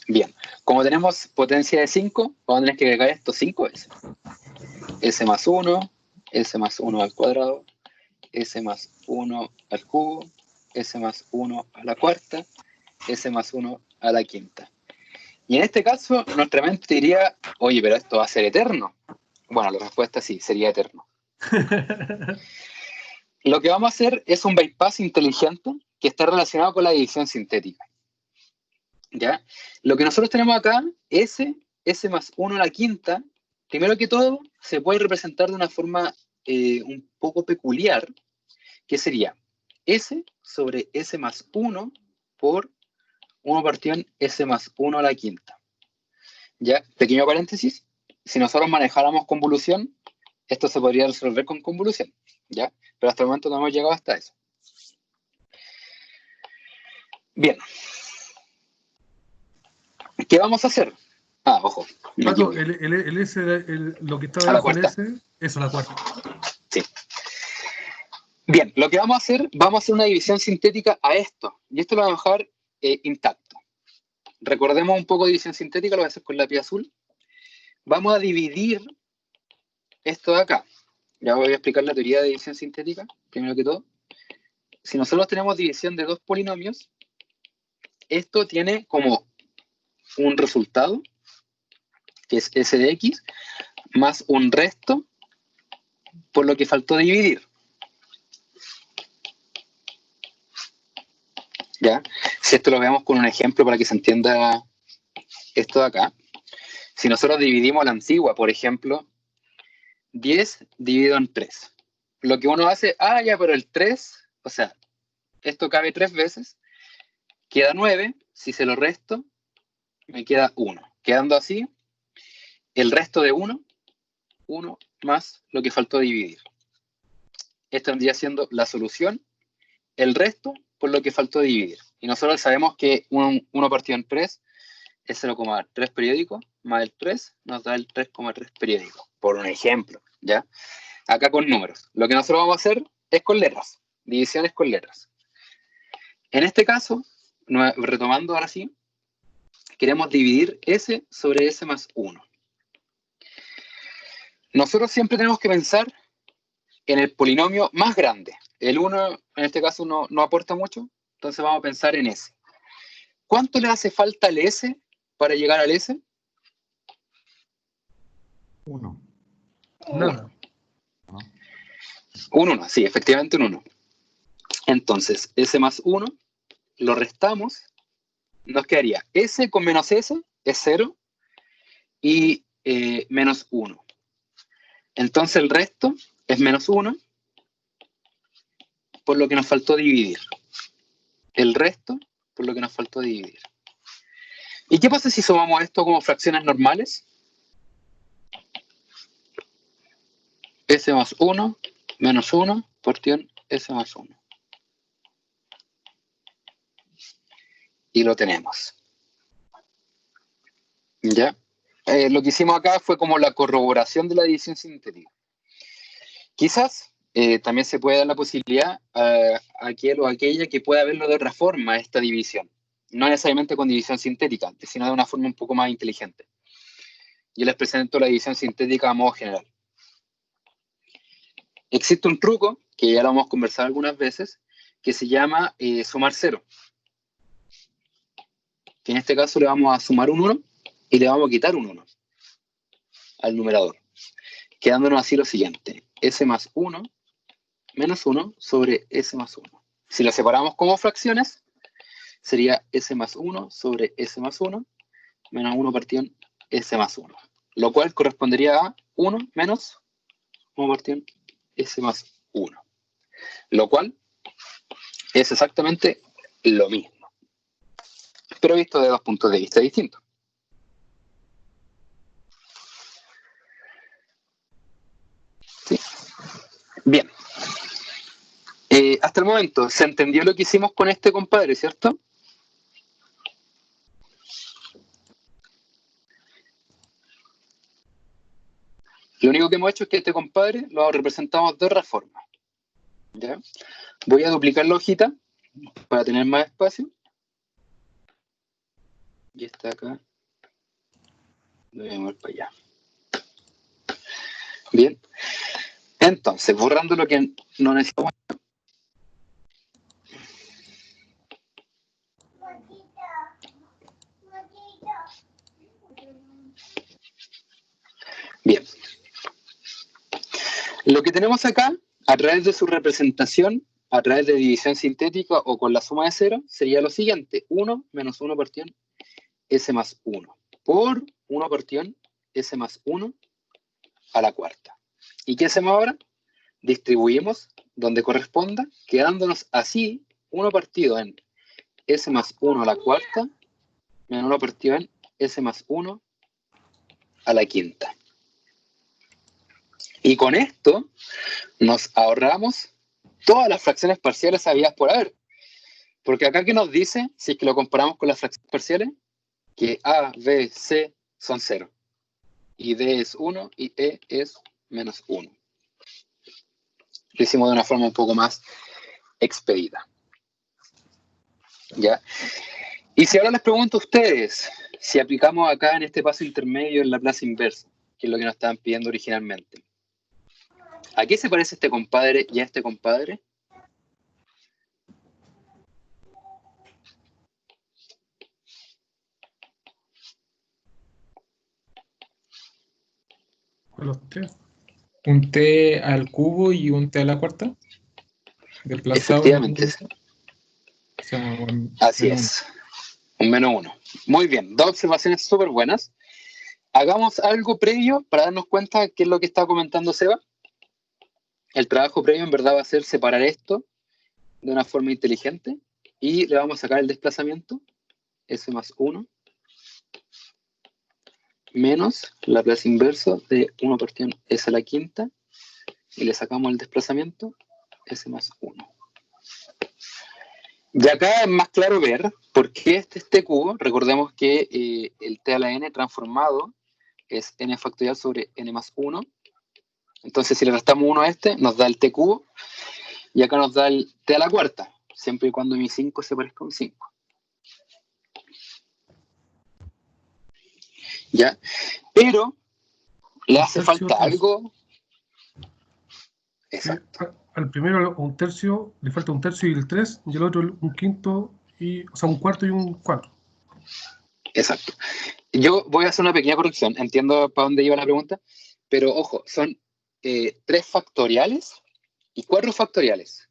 Bien, como tenemos potencia de 5, vamos a tener que agregar estos 5 S. S más 1, S más 1 al cuadrado, S más 1 al cubo, S más 1 a la cuarta, S más 1 a la quinta. Y en este caso, nuestra mente diría, oye, pero esto va a ser eterno. Bueno, la respuesta sí, sería eterno. Lo que vamos a hacer es un bypass inteligente que está relacionado con la división sintética. ¿Ya? Lo que nosotros tenemos acá, S más 1 a la quinta, primero que todo, se puede representar de una forma un poco peculiar, que sería S sobre S más 1 por 1 partido en S más 1 a la quinta. ¿Ya? Pequeño paréntesis, si nosotros manejáramos convolución, esto se podría resolver con convolución, ¿ya? Pero hasta el momento no hemos llegado hasta eso. Bien. ¿Qué vamos a hacer? Ah, ojo. Pato, el S, lo que está A la debajo del cuarta. S, eso, la cuarta. Sí. Bien, lo que vamos a hacer una división sintética a esto. Y esto lo vamos a dejar intacto. Recordemos un poco de división sintética, lo voy a hacer con lápiz azul. Vamos a dividir esto de acá. Ya voy a explicar la teoría de división sintética, primero que todo. Si nosotros tenemos división de dos polinomios, esto tiene como un resultado, que es S de X, más un resto por lo que faltó dividir. ¿Ya? Si esto lo veamos con un ejemplo para que se entienda esto de acá. Si nosotros dividimos la antigua, por ejemplo, 10 dividido en 3. Lo que uno hace, ya, pero el 3, o sea, esto cabe 3 veces, queda 9, si se lo resto, me queda 1. Quedando así, el resto de 1 más lo que faltó dividir. Esto vendría siendo la solución, el resto por lo que faltó dividir. Y nosotros sabemos que 1 partido en 3 es 0,3 periódico, más el 3 nos da el 3,3 periódico, por un ejemplo, ¿ya? Acá con números. Lo que nosotros vamos a hacer es con letras, divisiones con letras. En este caso, retomando ahora sí, queremos dividir S sobre S más 1. Nosotros siempre tenemos que pensar en el polinomio más grande. El 1, en este caso, no aporta mucho, entonces vamos a pensar en S. ¿Cuánto le hace falta al S para llegar al S? 1. Nada. Un 1, sí, efectivamente un 1. Entonces, S más 1, lo restamos, nos quedaría S con menos S es 0 y menos 1. Entonces el resto es menos 1, por lo que nos faltó dividir. El resto, por lo que nos faltó dividir. ¿Y qué pasa si sumamos esto como fracciones normales? S más 1 menos 1 porción S más 1. Y lo tenemos. ¿Ya? Lo que hicimos acá fue como la corroboración de la división sintética. Quizás también se puede dar la posibilidad a aquel o aquella que pueda verlo de otra forma, esta división. No necesariamente con división sintética, sino de una forma un poco más inteligente. Yo les presento la división sintética a modo general. Existe un truco, que ya lo hemos conversado algunas veces, que se llama sumar 0. Que en este caso le vamos a sumar un 1 y le vamos a quitar un 1 al numerador, quedándonos así lo siguiente: s más 1 menos 1 sobre s más 1. Si lo separamos como fracciones, sería s más 1 sobre s más 1 menos 1 partido en s más 1, lo cual correspondería a 1 menos 1 partido en s más 1, lo cual es exactamente lo mismo, pero visto de dos puntos de vista distintos. ¿Sí? Bien. Hasta el momento, ¿se entendió lo que hicimos con este compadre, cierto? Lo único que hemos hecho es que este compadre lo representamos de otra forma. ¿Ya? Voy a duplicar la hojita para tener más espacio. Y está acá. Lo voy a mover para allá. Bien. Entonces, borrando lo que no necesitamos. Bien. Lo que tenemos acá, a través de su representación, a través de división sintética o con la suma de 0, sería lo siguiente: 1 menos 1 partido en s más 1 por 1 partido en s más 1 a la cuarta. ¿Y qué hacemos ahora? Distribuimos donde corresponda, quedándonos así 1 partido en s más 1 a la cuarta menos 1 partido en s más 1 a la quinta. Y con esto nos ahorramos todas las fracciones parciales habidas por haber. Porque acá que nos dice, si es que lo comparamos con las fracciones parciales, que A, B, C son 0. Y D es 1 y E es menos 1. Lo hicimos de una forma un poco más expedita. ¿Ya? Y si ahora les pregunto a ustedes, si aplicamos acá en este paso intermedio en la Laplace inversa, que es lo que nos estaban pidiendo originalmente, ¿a qué se parece este compadre y a este compadre? A los T. Un t al cubo y un t a la cuarta. Desplazado. Efectivamente. O sea, Así es. Un menos 1. Muy bien. Dos observaciones súper buenas. Hagamos algo previo para darnos cuenta de qué es lo que está comentando Seba. El trabajo previo en verdad va a ser separar esto de una forma inteligente y le vamos a sacar el desplazamiento, s más 1, menos la Laplace inverso de 1 partido en s a la quinta, y le sacamos el desplazamiento, s más 1. Y acá es más claro ver por qué este cubo. Recordemos que el t a la n transformado es n factorial sobre n más 1. Entonces, si le restamos 1 a este, nos da el t cubo. Y acá nos da el t a la cuarta, siempre y cuando mi 5 se parezca a un 5. ¿Ya? Pero le hace falta algo. Exacto. Al primero un tercio, le falta un tercio y el 3, y el otro un quinto, o sea, un cuarto y un cuarto. Exacto. Yo voy a hacer una pequeña corrección. Entiendo para dónde iba la pregunta, pero ojo, son 3 factoriales y 4 factoriales,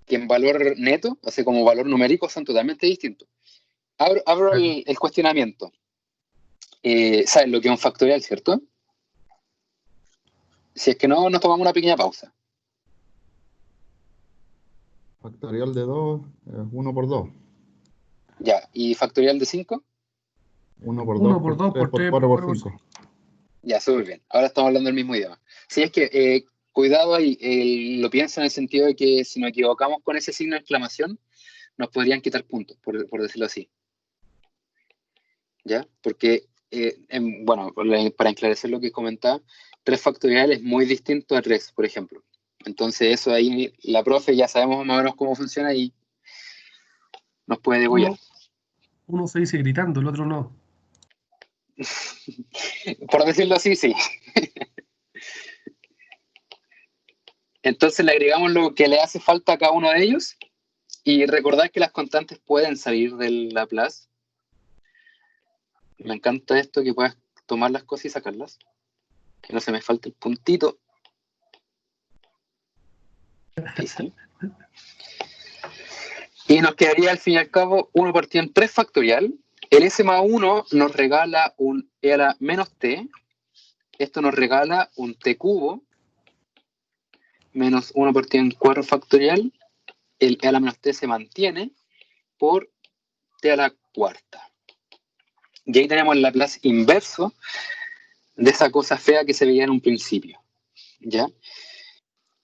que en valor neto, o sea, como valor numérico, son totalmente distintos. Abro el cuestionamiento. ¿Saben lo que es un factorial, cierto? Si es que no, nos tomamos una pequeña pausa. Factorial de 2 es 1 por 2. Ya, ¿y factorial de 5? 1 por 1 2 por 2 por 3 4 por por 5. Ya, súper bien. Ahora estamos hablando el mismo idioma. Sí, es que cuidado ahí, lo pienso en el sentido de que si nos equivocamos con ese signo de exclamación, nos podrían quitar puntos, por decirlo así. ¿Ya? Porque, bueno, para esclarecer lo que comentaba, 3 factorial es muy distinto a 3, por ejemplo. Entonces, eso ahí, la profe ya sabemos más o menos cómo funciona y nos puede degollar. Uno se dice gritando, el otro no. Por decirlo así, sí. Entonces le agregamos lo que le hace falta a cada uno de ellos y recordar que las constantes pueden salir del Laplace. Me encanta esto, que puedas tomar las cosas y sacarlas. Que no se me falte el puntito. Ahí sí. Y nos quedaría al fin y al cabo 1 partido en 3 factorial. El S más 1 nos regala un E a la menos T. Esto nos regala un T cubo. Menos 1 partido en 4 factorial. El E a la menos T se mantiene por T a la cuarta. Y ahí tenemos el Laplace inverso de esa cosa fea que se veía en un principio. ¿Ya?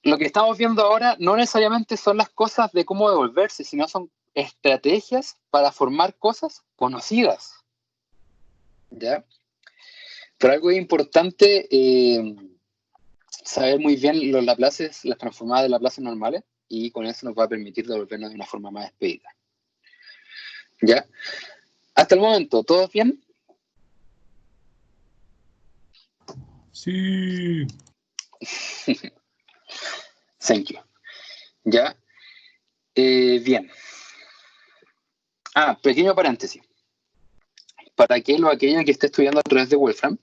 Lo que estamos viendo ahora no necesariamente son las cosas de cómo devolverse, sino son estrategias para formar cosas conocidas. ¿Ya? Pero algo importante, saber muy bien los Laplaces, las transformadas de Laplaces normales, y con eso nos va a permitir devolvernos de una forma más expedita. ¿Ya? Hasta el momento, ¿todos bien? Sí. Thank you. ¿Ya? Bien. Pequeño paréntesis. Para aquello que esté estudiando a través de Wolfram,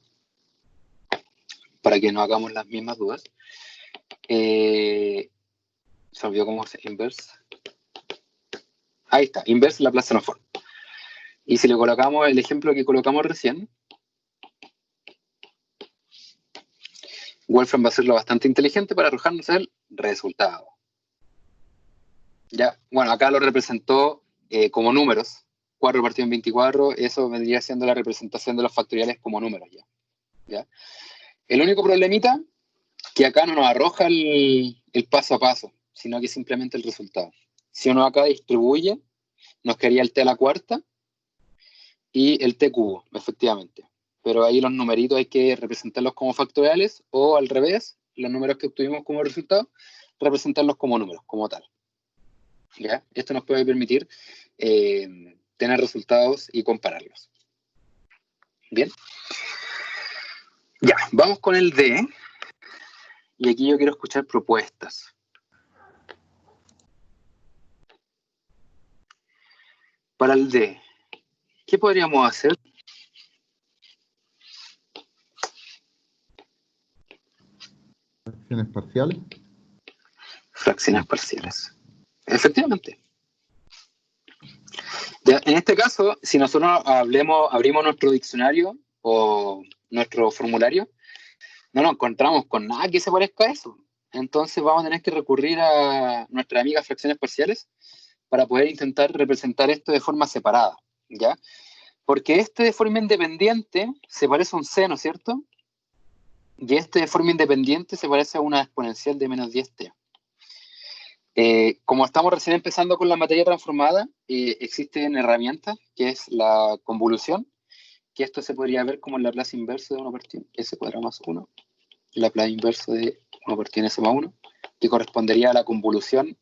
para que no hagamos las mismas dudas, se olvidó cómo se inverse. Ahí está, inverse Laplace transform. Y si le colocamos el ejemplo que colocamos recién, Wolfram va a hacerlo bastante inteligente para arrojarnos el resultado. Ya, bueno, acá lo representó como números. 4 partido en 24, eso vendría siendo la representación de los factoriales como números ya. ¿Ya? El único problemita, que acá no nos arroja el paso a paso, sino que simplemente el resultado. Si uno acá distribuye, nos quedaría el T a la cuarta y el T cubo, efectivamente. Pero ahí los numeritos hay que representarlos como factoriales, o al revés, los números que obtuvimos como resultado, representarlos como números, como tal. ¿Ya? Esto nos puede permitir tener resultados y compararlos. Bien. Ya, vamos con el D. Y aquí yo quiero escuchar propuestas. Para el D, ¿qué podríamos hacer? Fracciones parciales. Fracciones parciales. Efectivamente. Ya, en este caso, si nosotros abrimos nuestro diccionario o nuestro formulario, no nos encontramos con nada que se parezca a eso. Entonces vamos a tener que recurrir a nuestra amiga fracciones parciales para poder intentar representar esto de forma separada, ¿ya? Porque este de forma independiente se parece a un seno, ¿cierto? Y este de forma independiente se parece a una exponencial de menos 10t. Como estamos recién empezando con la materia transformada, existen herramientas, que es la convolución, que esto se podría ver como el Laplace inverso de 1 partido S cuadrado más 1, Laplace inverso de 1 partido S más 1, que correspondería a la convolución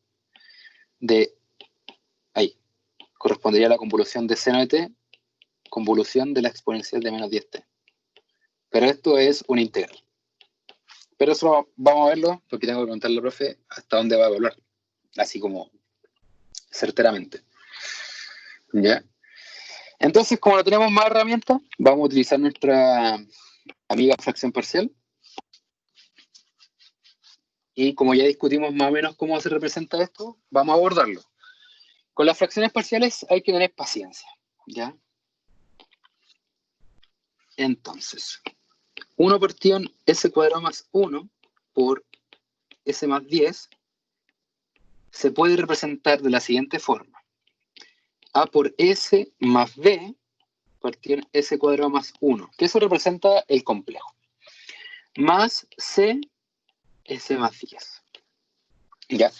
de, correspondería a la convolución de seno de t, convolución de la exponencial de menos 10t. Pero esto es un integral. Pero eso vamos a verlo, porque tengo que preguntarle al profe hasta dónde va a evaluar, así como certeramente. ¿Ya? Entonces, como no tenemos más herramientas, vamos a utilizar nuestra amiga fracción parcial. Y como ya discutimos más o menos cómo se representa esto, vamos a abordarlo. Con las fracciones parciales hay que tener paciencia, ¿ya? Entonces, 1 partido en S cuadrado más 1 por S más 10 se puede representar de la siguiente forma. A por S más B partido en S cuadrado más 1, que eso representa el complejo. Más C, S más 10. ¿Ya?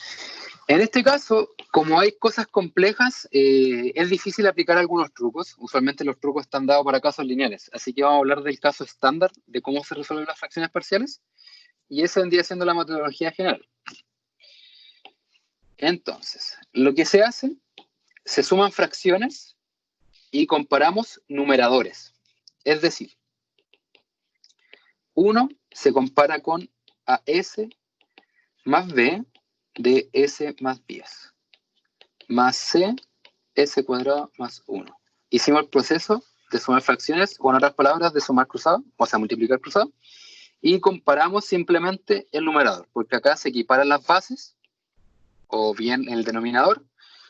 En este caso, como hay cosas complejas, es difícil aplicar algunos trucos. Usualmente los trucos están dados para casos lineales. Así que vamos a hablar del caso estándar de cómo se resuelven las fracciones parciales. Y esa vendría siendo la metodología general. Entonces, lo que se hace, se suman fracciones y comparamos numeradores. Es decir, 1 se compara con AS más b de s más 10 más c s cuadrado más 1. Hicimos el proceso de sumar fracciones, o en otras palabras, de sumar cruzado, o sea, multiplicar cruzado, y comparamos simplemente el numerador, porque acá se equiparan las bases, o bien el denominador,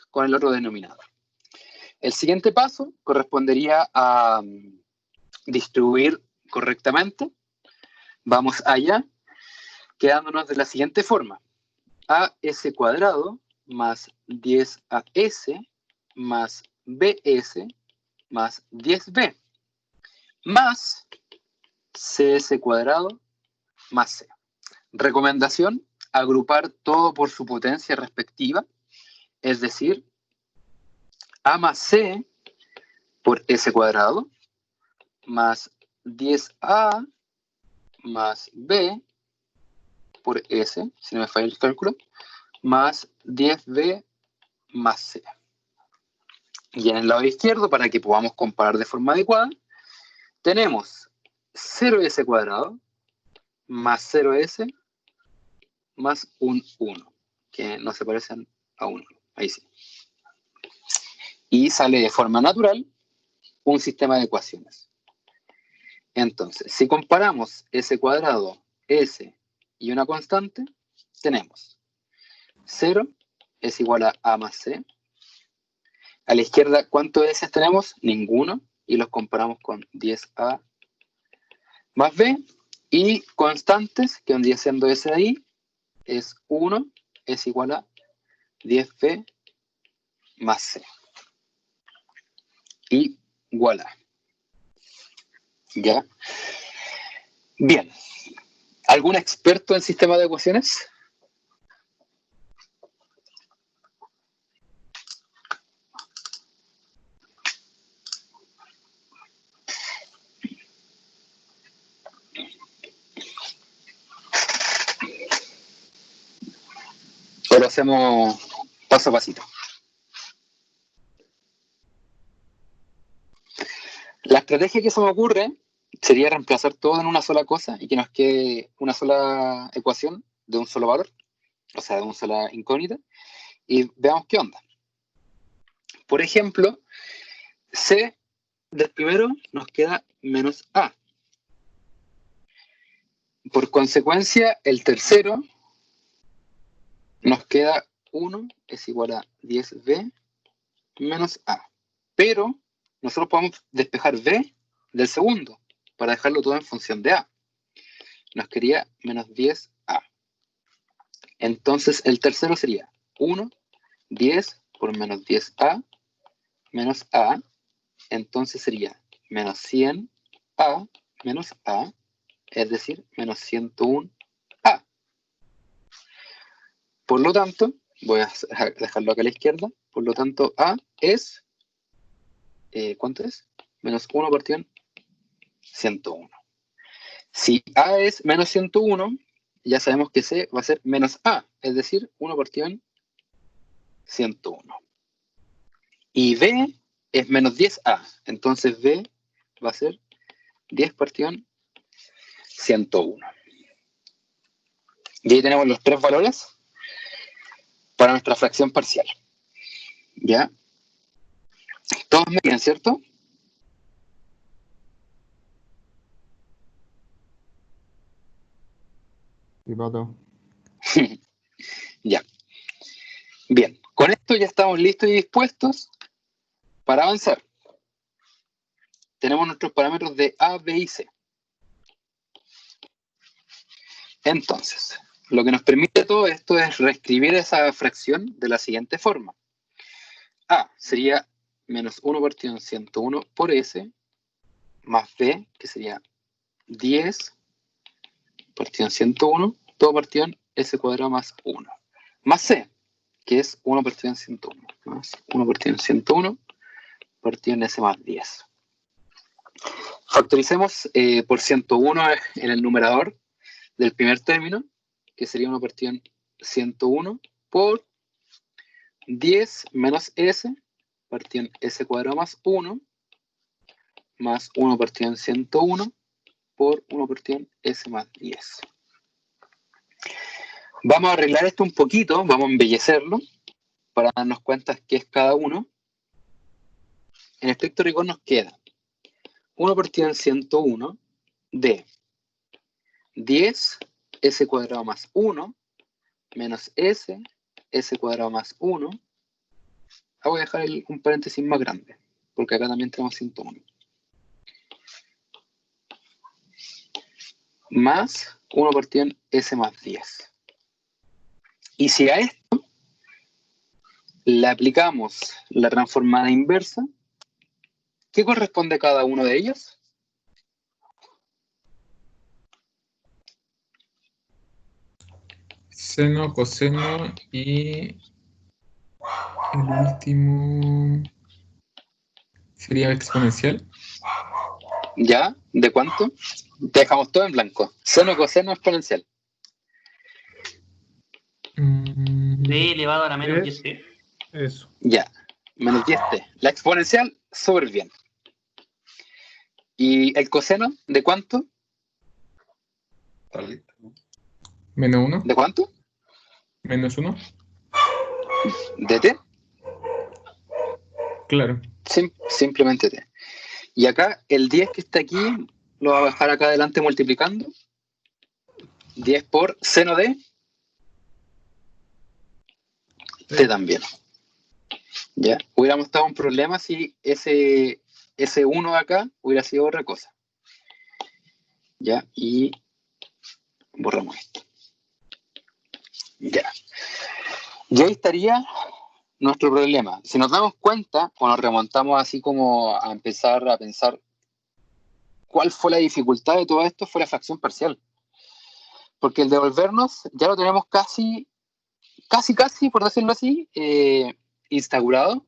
con el otro denominador. El siguiente paso correspondería a distribuir correctamente. Vamos allá, quedándonos de la siguiente forma. AS cuadrado más 10AS más BS más 10B más CS cuadrado más C. Recomendación, agrupar todo por su potencia respectiva, es decir, A más C por S cuadrado más 10A más B por S, si no me falla el cálculo, más 10B más C. Y en el lado izquierdo, para que podamos comparar de forma adecuada, tenemos 0S cuadrado más 0S más un 1, que no se parecen a 1. Ahí sí. Y sale de forma natural un sistema de ecuaciones. Entonces, si comparamos S cuadrado, S y una constante, tenemos 0 es igual a A más C. A la izquierda, ¿cuántos S tenemos? Ninguno. Y los comparamos con 10A más B. Y constantes, que vendría siendo S de ahí, es 1, es igual a 10B más C. Y voilà. ¿Ya? Bien. ¿Algún experto en sistemas de ecuaciones? ¿O lo hacemos paso a pasito? La estrategia que se me ocurre sería reemplazar todo en una sola cosa y que nos quede una sola ecuación de un solo valor, o sea, de una sola incógnita, y veamos qué onda. Por ejemplo, C del primero nos queda menos A. Por consecuencia, el tercero nos queda 1 es igual a 10B menos A. Pero nosotros podemos despejar B del segundo para dejarlo todo en función de A. Nos quedaría menos 10A. Entonces el tercero sería 1, 10 por menos 10A menos A. Entonces sería menos 100A menos A, es decir, menos 101A. Por lo tanto, voy a dejarlo acá a la izquierda, por lo tanto A es, ¿cuánto es? Menos 1 partido en 101. Si A es menos 101, ya sabemos que C va a ser menos A, es decir, 1 partido en 101. Y B es menos 10A, entonces B va a ser 10 partido en 101. Y ahí tenemos los tres valores para nuestra fracción parcial. ¿Ya? Todos me bien, ¿cierto? Sí, Pato. Ya. Bien, con esto ya estamos listos y dispuestos para avanzar. Tenemos nuestros parámetros de A, B y C. Entonces, lo que nos permite todo esto es reescribir esa fracción de la siguiente forma. A sería menos 1 partido en 101 por S, más B, que sería 10 partido en 101, todo partido en S cuadrado más 1. Más C, que es 1 partido en 101, más 1 partido en 101, partido en S más 10. Factoricemos por 101 en el numerador del primer término, que sería 1 partido en 101 por 10 menos S, partido en S cuadrado más 1, más 1 partido en 101 por 1 partido en S más 10. Vamos a arreglar esto un poquito, vamos a embellecerlo para darnos cuenta qué es cada uno. En estricto rigor nos queda 1 partido en 101 de 10 s cuadrado más 1 menos s cuadrado más 1. Voy a dejar un paréntesis más grande, porque acá también tenemos 101. Más 1 partido en s más 10. Y si a esto le aplicamos la transformada inversa, ¿qué corresponde a cada uno de ellos? Seno, coseno y el último sería exponencial. ¿Ya? ¿De cuánto? Te dejamos todo en blanco. Seno, coseno, exponencial. D elevado a la menos Es- 10t. Eso. Ya. Menos 10t. La exponencial, súper bien. ¿Y el coseno? ¿De cuánto? Está listo. Menos 1, ¿De cuánto? menos 1. ¿De t? Claro. Simplemente t. Y acá, el 10 que está aquí, lo va a bajar acá adelante multiplicando. 10 por seno de t también. Ya. Hubiéramos estado en un problema si ese 1 de acá hubiera sido otra cosa. Ya. Y borramos esto. Ya. Y ahí estaría nuestro problema. Si nos damos cuenta, o nos remontamos así como a empezar a pensar cuál fue la dificultad de todo esto, fue la fracción parcial. Porque el devolvernos ya lo tenemos casi, por decirlo así, instaurado,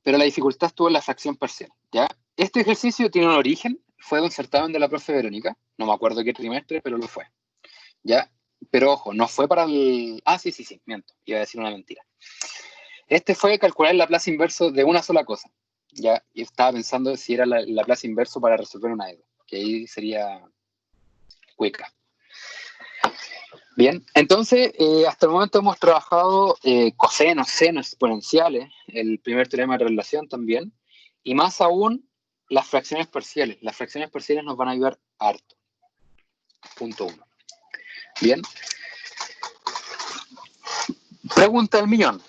pero la dificultad estuvo en la fracción parcial, ¿ya? Este ejercicio tiene un origen, fue de un certamen de la profe Verónica, no me acuerdo qué trimestre, pero lo fue, ¿ya? Pero ojo, no fue para el... sí, miento, iba a decir una mentira. Este fue calcular el Laplace inverso de una sola cosa, ¿ya? Y estaba pensando si era el Laplace inverso para resolver una EDO, que ahí sería cueca. Bien, entonces, hasta el momento hemos trabajado cosenos, senos, exponenciales, el primer teorema de relación también, y más aún las fracciones parciales. Las fracciones parciales nos van a ayudar harto. Punto 1. Bien. Pregunta del millón.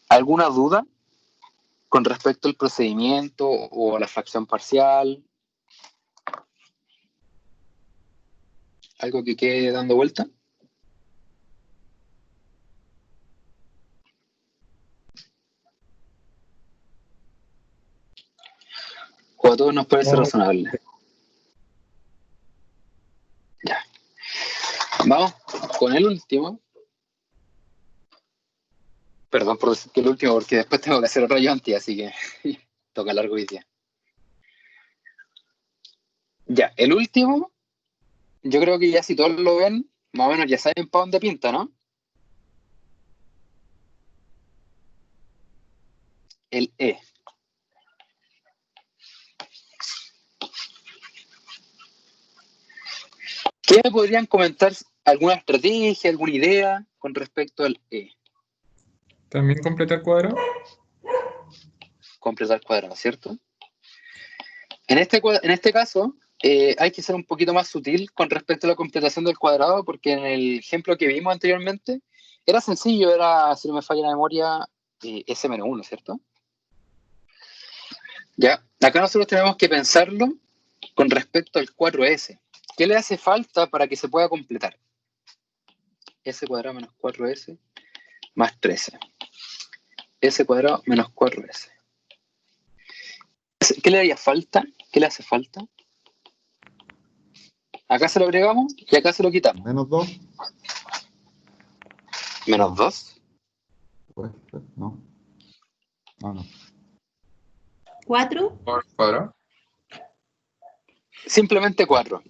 ¿Alguna duda con respecto al procedimiento o a la fracción parcial? ¿Algo que quede dando vuelta? O a todos nos parece razonable. Ya. Vamos con el último. Perdón por decir que el último, porque después tengo que hacer otro Yonti, así que toca largo hoy día. Ya, el último, yo creo que ya si todos lo ven, más o menos ya saben para dónde pinta, ¿no? El E. ¿Qué me podrían comentar? ¿Alguna estrategia, alguna idea con respecto al E? También completar cuadrado. Completar cuadrado, ¿cierto? En este caso, hay que ser un poquito más sutil con respecto a la completación del cuadrado, porque en el ejemplo que vimos anteriormente, era sencillo, era, si no me falla la memoria, S-1, ¿cierto? Ya, acá nosotros tenemos que pensarlo con respecto al 4S. ¿Qué le hace falta para que se pueda completar? S cuadrado menos 4S más 13. S cuadrado menos 4S. ¿Qué le haría falta? ¿Qué le hace falta? Acá se lo agregamos y acá se lo quitamos. Menos 2. ¿Menos 2? Pues, no. No. 4. Por cuadrado. Simplemente 4.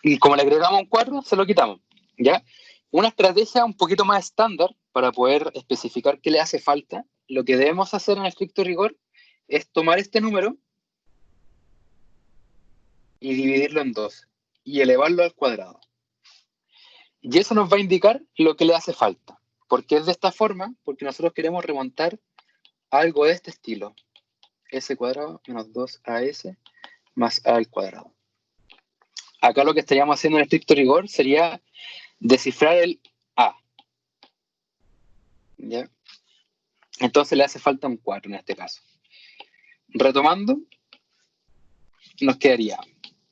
Y como le agregamos un 4, se lo quitamos. ¿Ya? Una estrategia un poquito más estándar para poder especificar qué le hace falta, lo que debemos hacer en estricto rigor es tomar este número y dividirlo en 2 y elevarlo al cuadrado. Y eso nos va a indicar lo que le hace falta. Porque es de esta forma, porque nosotros queremos remontar algo de este estilo. S cuadrado menos 2AS más A al cuadrado. Acá lo que estaríamos haciendo en estricto rigor sería descifrar el A. ¿Ya? Entonces le hace falta un 4 en este caso. Retomando, nos quedaría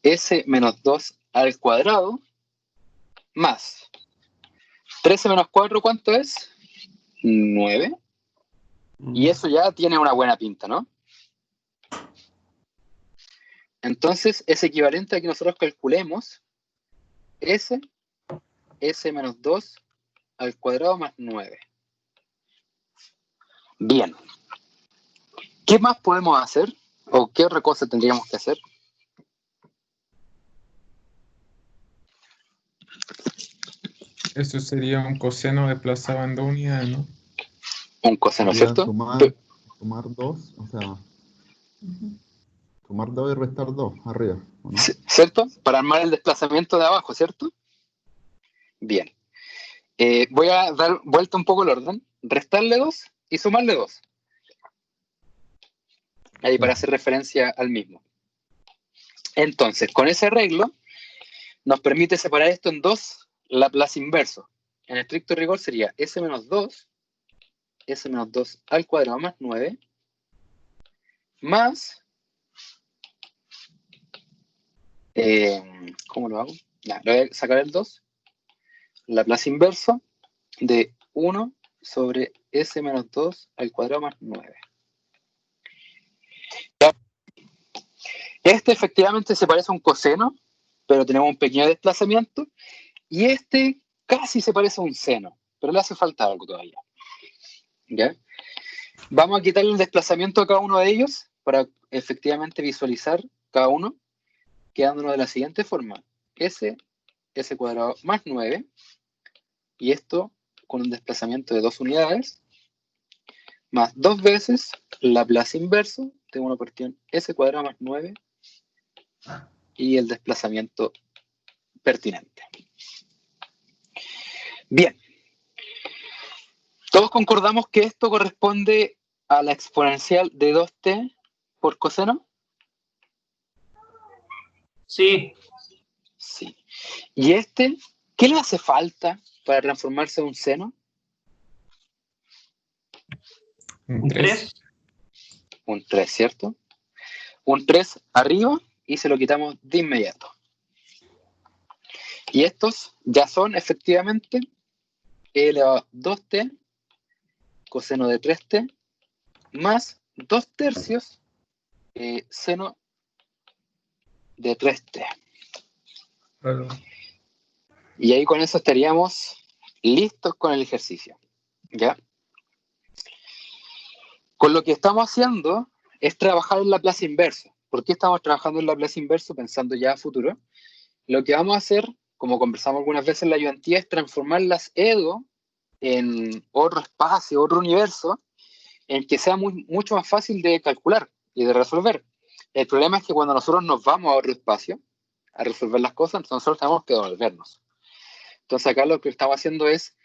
S menos 2 al cuadrado más 13 menos 4, ¿cuánto es? 9. Y eso ya tiene una buena pinta, ¿no? Entonces es equivalente a que nosotros calculemos S menos 2 al cuadrado más 9. Bien. ¿Qué más podemos hacer? ¿O qué otra cosa tendríamos que hacer? Eso sería un coseno desplazado en 2 unidades, ¿no? Un coseno, Sería ¿cierto? sumar 2, o sea, sumar 2 y restar 2 arriba, ¿o no? ¿Cierto? Para armar el desplazamiento de abajo, ¿cierto? Bien. Voy a dar vuelta un poco el orden. Restarle 2 y sumarle 2. Ahí para hacer referencia al mismo. Entonces, con ese arreglo, nos permite separar esto en dos Laplace inversos. En estricto rigor sería S menos 2 al cuadrado más 9, más, ¿cómo lo hago? Ya, le voy a sacar el 2, Laplace inverso de 1 sobre S menos 2 al cuadrado más 9. Este efectivamente se parece a un coseno, pero tenemos un pequeño desplazamiento, y este casi se parece a un seno, pero le hace falta algo todavía. ¿Ya? Vamos a quitarle el desplazamiento a cada uno de ellos para efectivamente visualizar cada uno, quedándonos de la siguiente forma. S cuadrado más 9, y esto con un desplazamiento de 2 unidades, más 2 veces Laplace inverso de 1 partición S cuadrado más 9, y el desplazamiento pertinente. Bien. Todos concordamos que esto corresponde a la exponencial de 2t por coseno. Sí. Sí. ¿Y este, qué le hace falta para transformarse en un seno? Un 3. Un 3, ¿cierto? Un 3 arriba y se lo quitamos de inmediato. Y estos ya son efectivamente e elevado a 2t coseno de 3t más 2 tercios seno de 3t. Claro. Y ahí con eso estaríamos listos con el ejercicio. ¿Ya? Con lo que estamos haciendo es trabajar en Laplace inverso. ¿Por qué estamos trabajando en Laplace inverso pensando ya a futuro? Lo que vamos a hacer, como conversamos algunas veces en la ayudantía, es transformar las EDO en otro espacio, otro universo, en que sea mucho más fácil de calcular y de resolver. El problema es que cuando nosotros nos vamos a otro espacio a resolver las cosas, entonces nosotros tenemos que devolvernos. Entonces acá lo que estamos haciendo es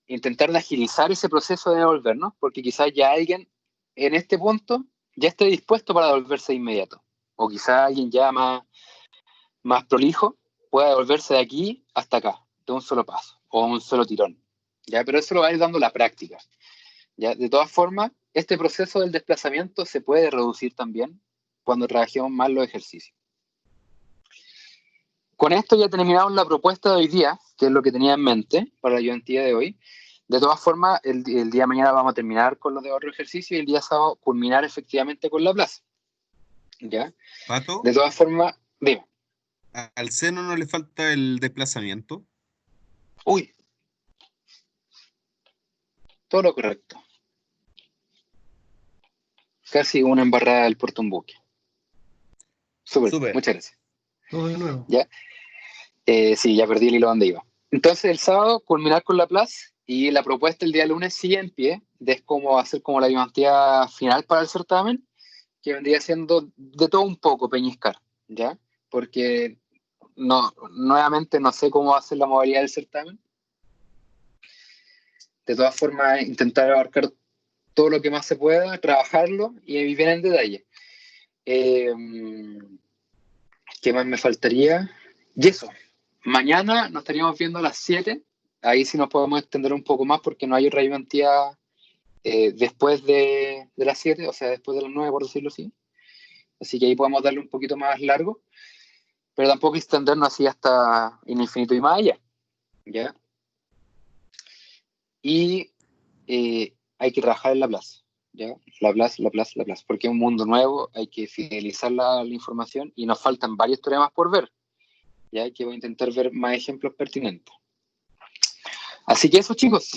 intentar de agilizar ese proceso de devolvernos, porque quizás ya alguien en este punto ya esté dispuesto para devolverse de inmediato. O quizás alguien ya más prolijo pueda devolverse de aquí hasta acá, de un solo paso, o un solo tirón. ¿Ya? Pero eso lo va a ir dando la práctica. ¿Ya? De todas formas, este proceso del desplazamiento se puede reducir también cuando trabajemos más los ejercicios. Con esto ya terminamos la propuesta de hoy día, que es lo que tenía en mente para la ayudantía de hoy. De todas formas, el día de mañana vamos a terminar con los de otro ejercicio y el día sábado culminar efectivamente con Laplace. ¿Ya? Pato, De todas formas, dime. al seno no le falta el desplazamiento. Uy. Todo lo correcto. Casi una embarrada del puerto un buque. Súper, muchas gracias. Todo de nuevo. ¿Ya? Sí, ya perdí el hilo donde iba. Entonces el sábado culminar con Laplace y la propuesta el día lunes sigue en pie, de cómo hacer como la ayudantía final para el certamen, que vendría siendo de todo un poco peñiscar, ¿ya? Porque nuevamente no sé cómo va a ser la modalidad del certamen, de todas formas, intentar abarcar todo lo que más se pueda, trabajarlo y vivir en detalle. ¿Qué más me faltaría? Y eso, mañana nos estaríamos viendo a las 7. Ahí sí nos podemos extender un poco más porque no hay otra eventía después de las 7, o sea, después de las 9, por decirlo así. Así que ahí podemos darle un poquito más largo, pero tampoco extendernos así hasta el infinito y más allá. ¿Ya? Y hay que trabajar en la plaza. ¿Ya? La plaza, porque es un mundo nuevo, hay que fidelizar la información y nos faltan varios teoremas por ver. ¿Ya? Que voy a intentar ver más ejemplos pertinentes. Así que eso, chicos.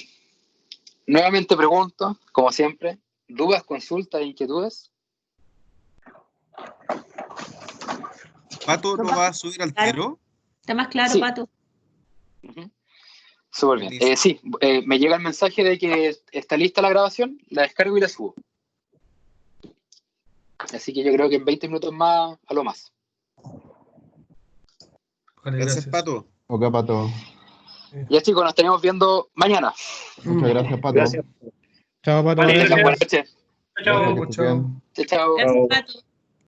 Nuevamente pregunto, como siempre, dudas, consultas, inquietudes. ¿Pato lo va a subir al tiro? Está más claro, Sí. Pato. Súper bien. Sí, me llega el mensaje de que está lista la grabación, la descargo y la subo. Así que yo creo que en 20 minutos más, a lo más. Vale, Gracias, gracias. Pato. Ok, Pato. Ya, chicos, nos estaremos viendo mañana. Muchas gracias, Pato. Gracias. Chao, Pato. Vale, Buenas gracias. noches. Chao. Chao, Que estés chao. bien. Chao. Gracias, Pato.